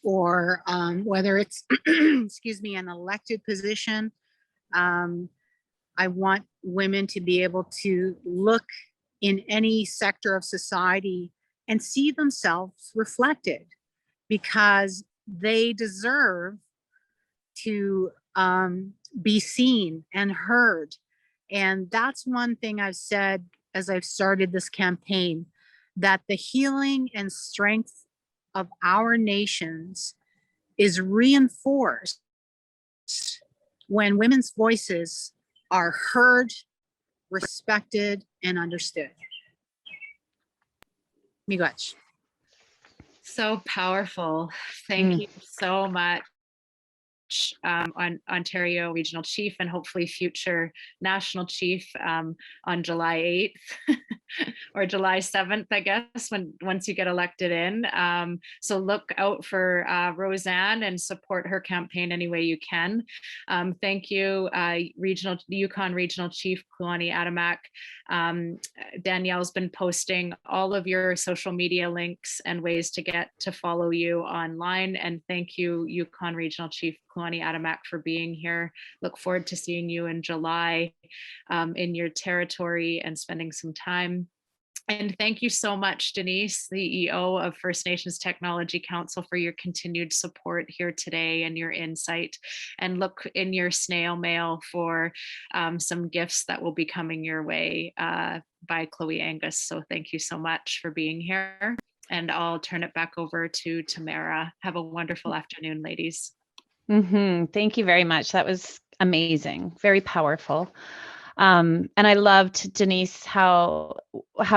Speaker 7: or whether it's, excuse me, an elected position. I want women to be able to look in any sector of society and see themselves reflected, because they deserve to be seen and heard. And that's one thing I've said as I've started this campaign, that the healing and strength of our nations is reinforced when women's voices are heard, respected, and understood. Miigwech.
Speaker 3: So powerful. Thank you so much, on Ontario Regional Chief, and hopefully future National Chief on July 8th or July 7th, I guess, once you get elected in. So look out for Roseanne and support her campaign any way you can. Thank you, Yukon Regional Chief Kluane Adamak. Danielle's been posting all of your social media links and ways to get to follow you online. And thank you, Yukon Regional Chief Kluane Adamak, for being here. Look forward to seeing you in July in your territory and spending some time. And thank you so much, Denise, CEO of First Nations Technology Council, for your continued support here today and your insight. And look in your snail mail for some gifts that will be coming your way by Chloe Angus. So thank you so much for being here. And I'll turn it back over to Tamara. Have a wonderful afternoon, ladies.
Speaker 1: Thank you very much. That was amazing, very powerful. And I loved, Denise, how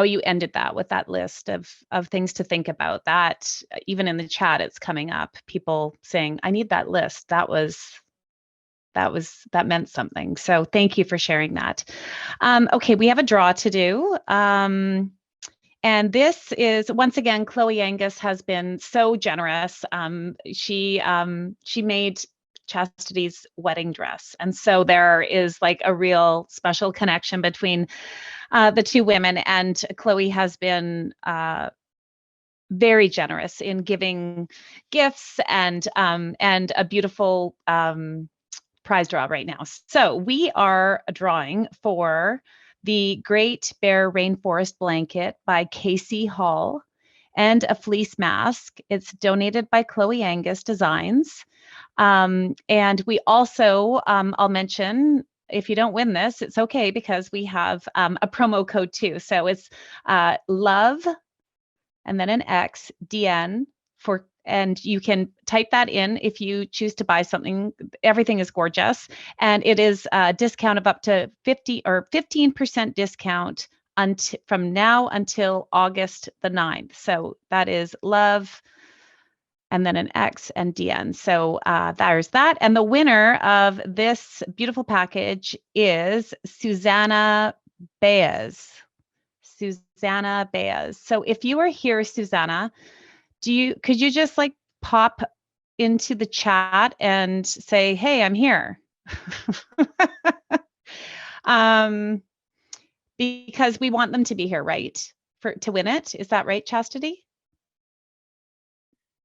Speaker 1: you ended that with that list of things to think about. That even in the chat, it's coming up. People saying, "I need that list." That meant something. So thank you for sharing that. Okay, we have a draw to do. And this is, once again, Chloe Angus has been so generous. She made Chastity's wedding dress. And so there is like a real special connection between the two women. And Chloe has been very generous in giving gifts and a beautiful prize draw right now. So we are drawing for the Great Bear Rainforest Blanket by Casey Hall and a fleece mask. It's donated by Chloe Angus Designs. And we also, I'll mention, if you don't win this, it's okay, because we have a promo code too. So it's love and then an X, DN for, and you can type that in if you choose to buy something. Everything is gorgeous. And it is a discount of up to 50 or 15% discount from now until August the 9th. So that is love and then an X and DN. So there's that. And the winner of this beautiful package is Susanna Baez. Susanna Baez. So if you are here, Susanna, could you just like pop into the chat and say, "Hey, I'm here." Because we want them to be here, right? To win it. Is that right, Chastity?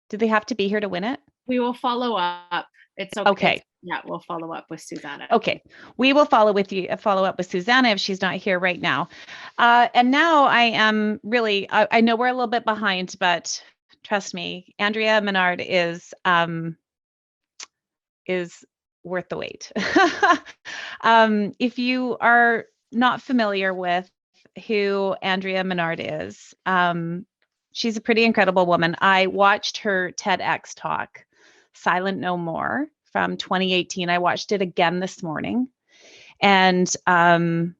Speaker 1: Do they have to be here to win it?
Speaker 3: We will follow up. It's okay.
Speaker 1: Okay.
Speaker 3: Yeah, we'll follow up with Susanna.
Speaker 1: Okay, we will follow up with Susanna if she's not here right now. And now I am really, I know we're a little bit behind, but trust me, Andrea Menard is worth the wait. If you are not familiar with who Andrea Menard is, she's a pretty incredible woman. I watched her TEDx talk, Silent No More, from 2018. I watched it again this morning. And what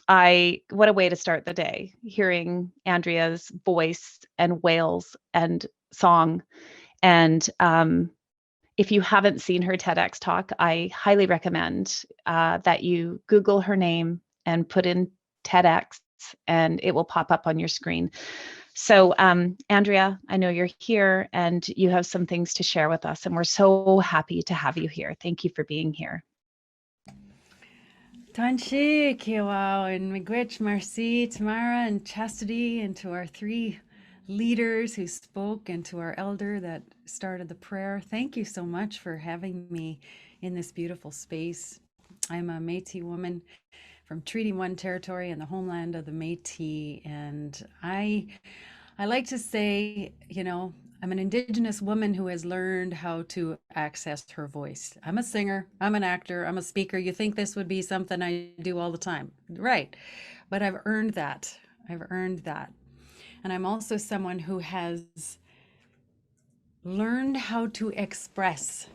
Speaker 1: a way to start the day, hearing Andrea's voice and wails and song. And if you haven't seen her TEDx talk, I highly recommend that you Google her name and put in TEDx, and it will pop up on your screen. So Andrea, I know you're here and you have some things to share with us, and we're so happy to have you here. Thank you for being here.
Speaker 10: Tanshi, Kiawao, and Miigwech, Marcy, Tamara, and Chastity, and to our three leaders who spoke, and to our elder that started the prayer. Thank you so much for having me in this beautiful space. I'm a Métis woman from Treaty 1 territory and the homeland of the Métis. And I like to say, I'm an Indigenous woman who has learned how to access her voice. I'm a singer, I'm an actor, I'm a speaker. You think this would be something I do all the time, right? But I've earned that. And I'm also someone who has learned how to express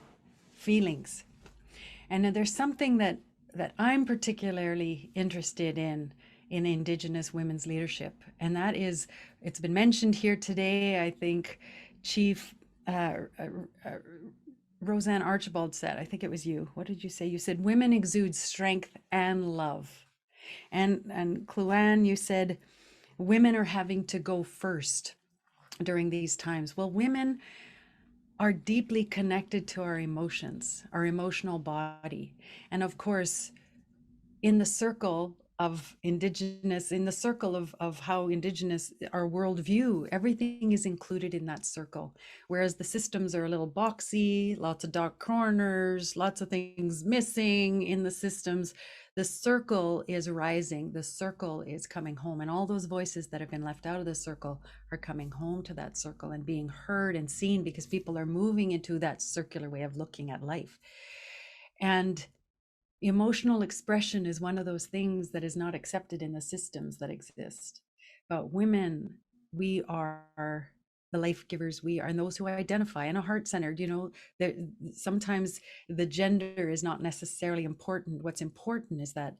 Speaker 10: feelings. And there's something that I'm particularly interested in Indigenous women's leadership. And that is, it's been mentioned here today, I think Chief Roseanne Archibald said, I think it was you. What did you say? You said women exude strength and love. And Kluane, you said women are having to go first during these times. Well, women are deeply connected to our emotions, our emotional body. And of course, in the circle of Indigenous, in the circle of how Indigenous, our worldview, everything is included in that circle. Whereas the systems are a little boxy, lots of dark corners, lots of things missing in the systems. The circle is rising, the circle is coming home, and all those voices that have been left out of the circle are coming home to that circle and being heard and seen, because people are moving into that circular way of looking at life. And emotional expression is one of those things that is not accepted in the systems that exist. But women, we are the life givers, we are, and those who identify and are heart-centered. Sometimes the gender is not necessarily important. What's important is that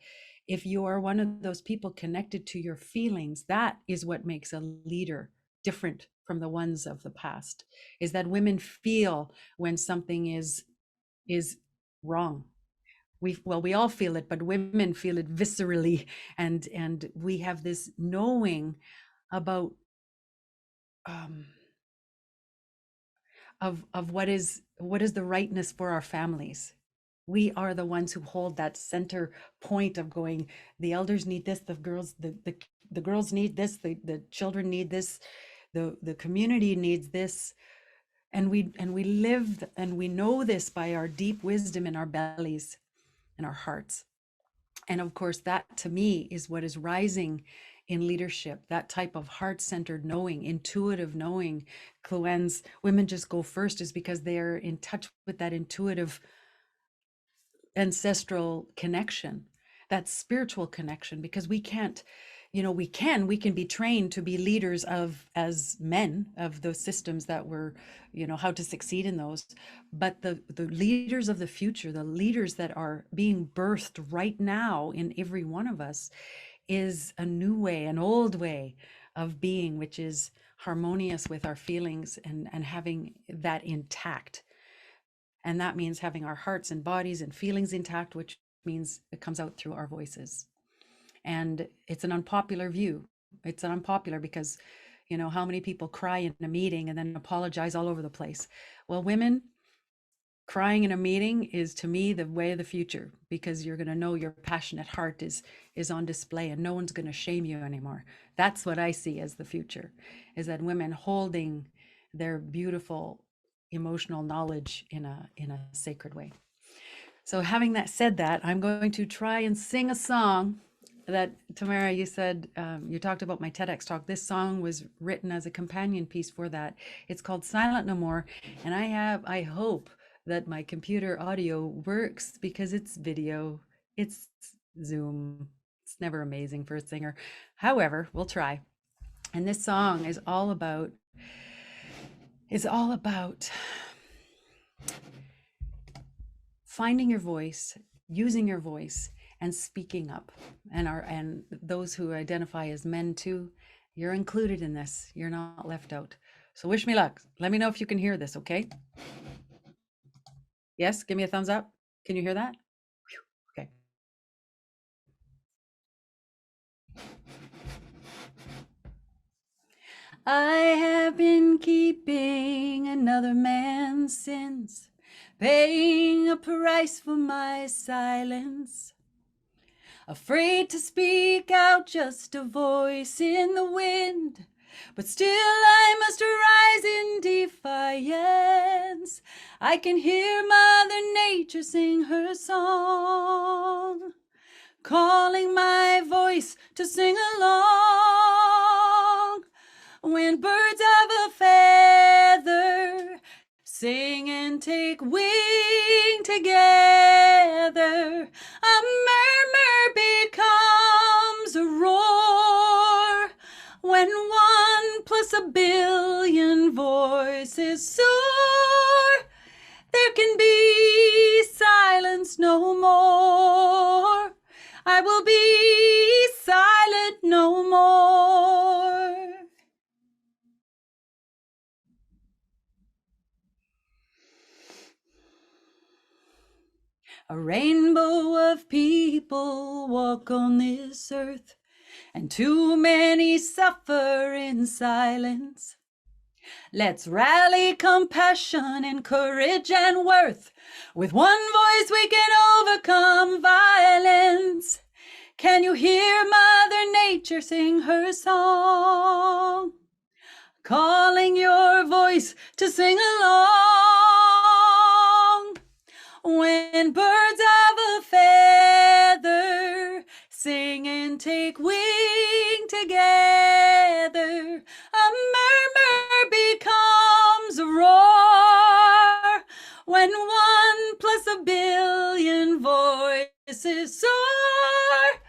Speaker 10: if you are one of those people connected to your feelings, that is what makes a leader different from the ones of the past, is that women feel when something is wrong. We all feel it, but women feel it viscerally, and we have this knowing about of what is the rightness for our families. We are the ones who hold that center point of going, the elders need this, the girls need this, the children need this, the community needs this. And we live and we know this by our deep wisdom in our bellies and our hearts. And of course, that to me is what is rising in leadership, that type of heart-centered knowing, intuitive knowing. Kluane's Women Just Go First is because they're in touch with that intuitive ancestral connection, that spiritual connection, because we can't, we can be trained to be leaders as men of those systems that were, how to succeed in those. But the leaders of the future, the leaders that are being birthed right now in every one of us, is a new way, an old way of being, which is harmonious with our feelings and having that intact. And that means having our hearts and bodies and feelings intact, which means it comes out through our voices. And it's an unpopular view. It's unpopular because, how many people cry in a meeting and then apologize all over the place? Well, women, crying in a meeting is, to me, the way of the future, because you're going to know your passionate heart is on display and no one's going to shame you anymore. That's what I see as the future, is that women holding their beautiful emotional knowledge in a sacred way. So having said that, I'm going to try and sing a song that, Tamara, you said, you talked about my TEDx talk. This song was written as a companion piece for that. It's called Silent No More. And I hope that my computer audio works, because it's video, it's Zoom. It's never amazing for a singer. However, we'll try. And this song is all about finding your voice, using your voice, and speaking up. And those who identify as men too, you're included in this. You're not left out. So wish me luck. Let me know if you can hear this, okay? Yes, give me a thumbs up. Can you hear that? Okay. I have been keeping another man's sins, paying a price for my silence. Afraid to speak out, just a voice in the wind. But still I must rise in defiance. I can hear Mother Nature sing her song, calling my voice to sing along. When birds of a feather sing and take wing together, a murmur becomes a roar. When 1 + a billion voices soar, there can be silence no more. I will be silent no more. A rainbow of people walk on this earth, and too many suffer in silence. Let's rally compassion and courage and worth. With one voice we can overcome violence. Can you hear Mother Nature sing her song, calling your voice to sing along? When birds of a feather can take wing together. A murmur becomes a roar when 1+1 billion voices soar.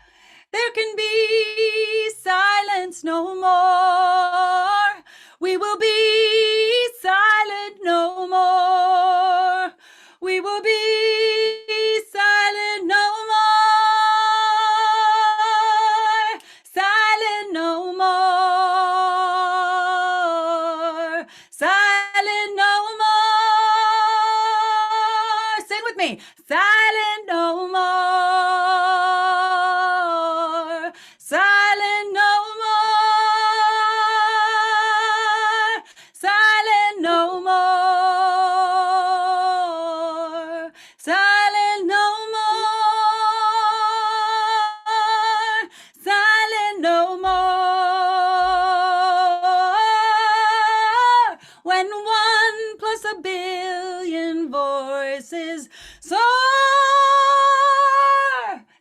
Speaker 10: There can be silence no more. We will be silent no more. We will be silent no more. Silent no more. Silent no more. Sing with me. Silent no more. Silent no more. Silent no more. Silent no more. Silent no more. When 1+1 billion voices soar,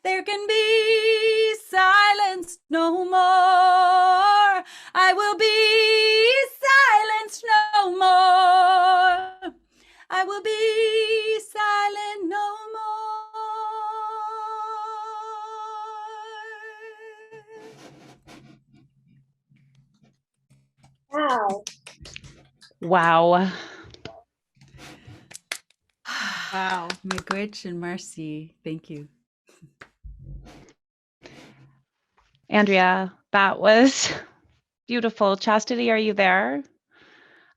Speaker 10: there can be silence no more. I will be silenced no more. I will be silent no more. Wow.
Speaker 1: Wow.
Speaker 7: Wow.
Speaker 10: Miigwech and Marcy, thank you.
Speaker 1: Andrea, that was beautiful. Chastity, are you there?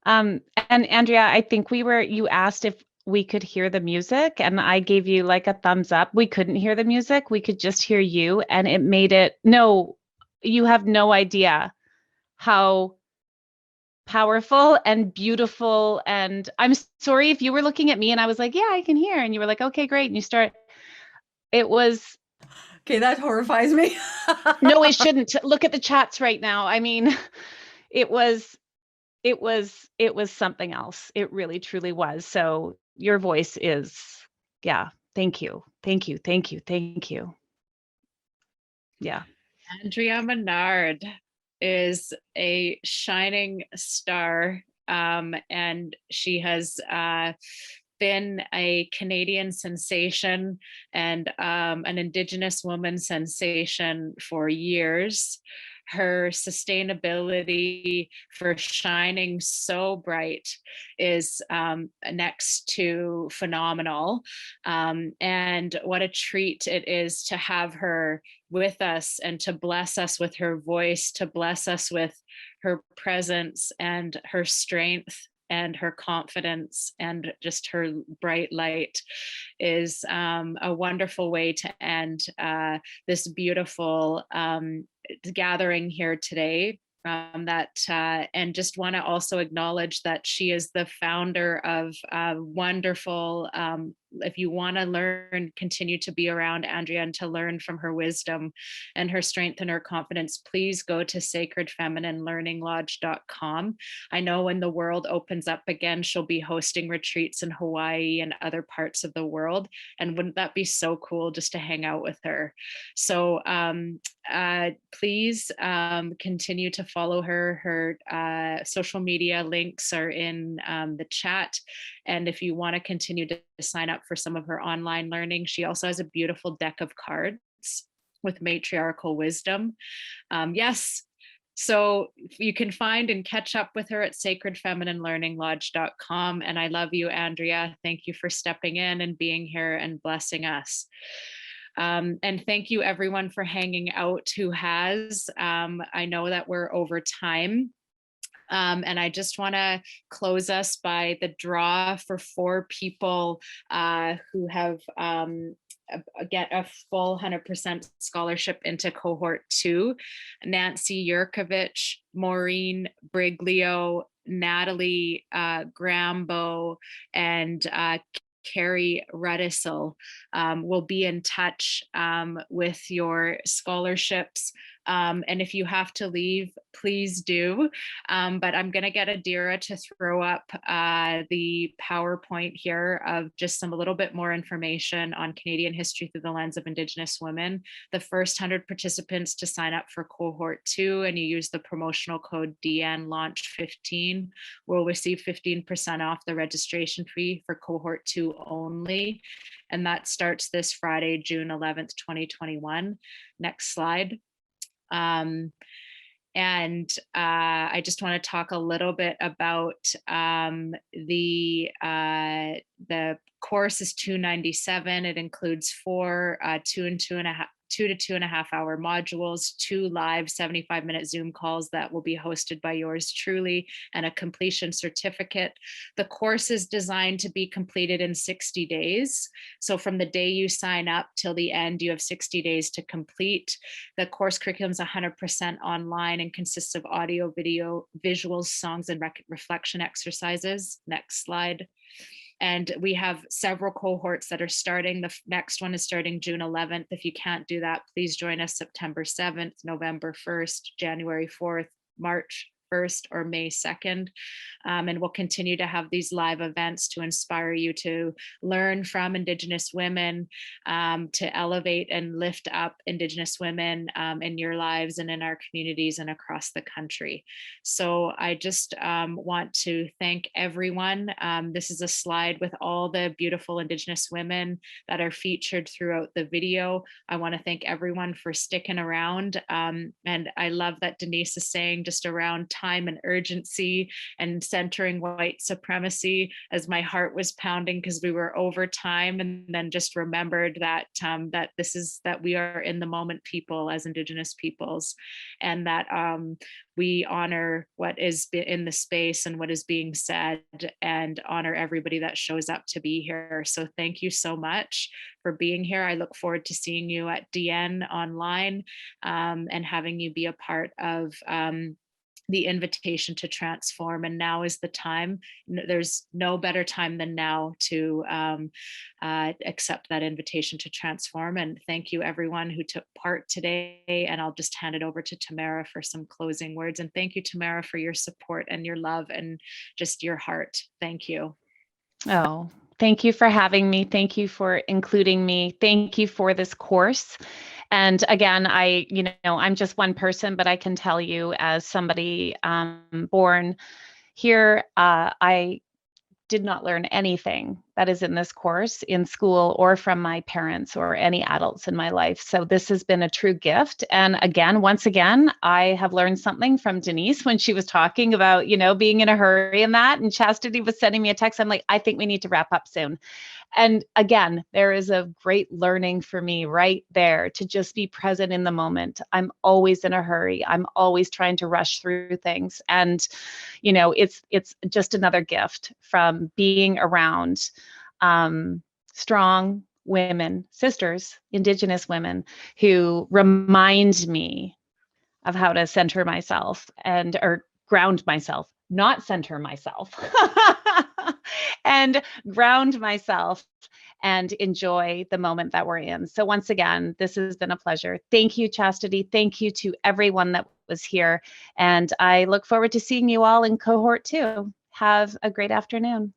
Speaker 1: And Andrea, I think you asked if we could hear the music, and I gave you like a thumbs up. We couldn't hear the music. We could just hear you, and it made it, no, you have no idea how powerful and beautiful. And I'm sorry if you were looking at me and I was like, yeah, I can hear. And you were like, okay, great. And it was.
Speaker 10: Okay, that horrifies me.
Speaker 1: No, it shouldn't. Look at the chats right now. I mean, it was something else. It really, truly was. So your voice is, yeah. Thank you. Thank you. Thank you. Thank you. Yeah.
Speaker 3: Andrea Menard is a shining star, and she has been a Canadian sensation and an Indigenous woman sensation for years. Her sustainability for shining so bright is next to phenomenal. And what a treat it is to have her with us and to bless us with her voice, to bless us with her presence and her strength and her confidence and just her bright light is a wonderful way to end this beautiful gathering here today. And just want to also acknowledge that she is the founder of wonderful, if you want to learn, continue to be around Andrea and to learn from her wisdom and her strength and her confidence, please go to sacredfeminineLearningLodge.com. I know when the world opens up again, she'll be hosting retreats in Hawaii and other parts of the world. And wouldn't that be so cool just to hang out with her? So please continue to follow her. Her social media links are in the chat. And if you want to continue to sign up for some of her online learning, she also has a beautiful deck of cards with matriarchal wisdom. Yes. So you can find and catch up with her at sacredfeminineLearningLodge.com. And I love you, Andrea. Thank you for stepping in and being here and blessing us. And thank you everyone for hanging out who has. I know that we're over time. And I just want to close us by the draw for 4 people who have get a full 100% scholarship into Cohort 2. Nancy Yurkovich, Maureen Briglio, Natalie Grambo, and Carrie Rudisell will be in touch with your scholarships. And if you have to leave, please do. But I'm going to get Adira to throw up the PowerPoint here of just some a little bit more information on Canadian history through the lens of Indigenous women. The first 100 participants to sign up for Cohort 2, and you use the promotional code DN Launch 15, will receive 15% off the registration fee for Cohort 2 only. And that starts this Friday, June 11th, 2021. Next slide. And I just want to talk a little bit about the course is $297. It includes 4 2 to 2.5 hour modules, 2 live 75-minute Zoom calls that will be hosted by yours truly, and a completion certificate. The course is designed to be completed in 60 days. So from the day you sign up till the end, you have 60 days to complete. The course curriculum is 100% online and consists of audio, video, visuals, songs, and reflection exercises. Next slide. And we have several cohorts that are starting. The next one is starting June 11th. If you can't do that, please join us September 7th, November 1st, January 4th, March 1st, or May 2nd. And we'll continue to have these live events to inspire you to learn from Indigenous women, to elevate and lift up Indigenous women in your lives and in our communities and across the country. So I just want to thank everyone. This is a slide with all the beautiful Indigenous women that are featured throughout the video. I want to thank everyone for sticking around. And I love that Denise is saying just around time and urgency and centering white supremacy, as my heart was pounding because we were over time, and then just remembered that that we are in the moment people as Indigenous peoples, and that we honor what is in the space and what is being said, and honor everybody that shows up to be here. So thank you so much for being here. I look forward to seeing you at DN online, and having you be a part of the invitation to transform. And now is the time. There's no better time than now to accept that invitation to transform. And thank you everyone who took part today. And I'll just hand it over to Tamara for some closing words. And thank you, Tamara, for your support and your love and just your heart. Thank you.
Speaker 1: Oh, thank you for having me. Thank you for including me. Thank you for this course. And again, I'm just one person, but I can tell you, as somebody born here, I did not learn anything that is in this course in school or from my parents or any adults in my life. So this has been a true gift. And again, once again, I have learned something from Denise when she was talking about, being in a hurry and that, and Chastity was sending me a text. I'm like, I think we need to wrap up soon. And again, there is a great learning for me right there to just be present in the moment. I'm always in a hurry. I'm always trying to rush through things. And, it's just another gift from being around strong women, sisters, Indigenous women, who remind me of how to center myself or ground myself, not center myself, and ground myself and enjoy the moment that we're in. So once again, this has been a pleasure. Thank you, Chastity. Thank you to everyone that was here. And I look forward to seeing you all in Cohort 2. Have a great afternoon.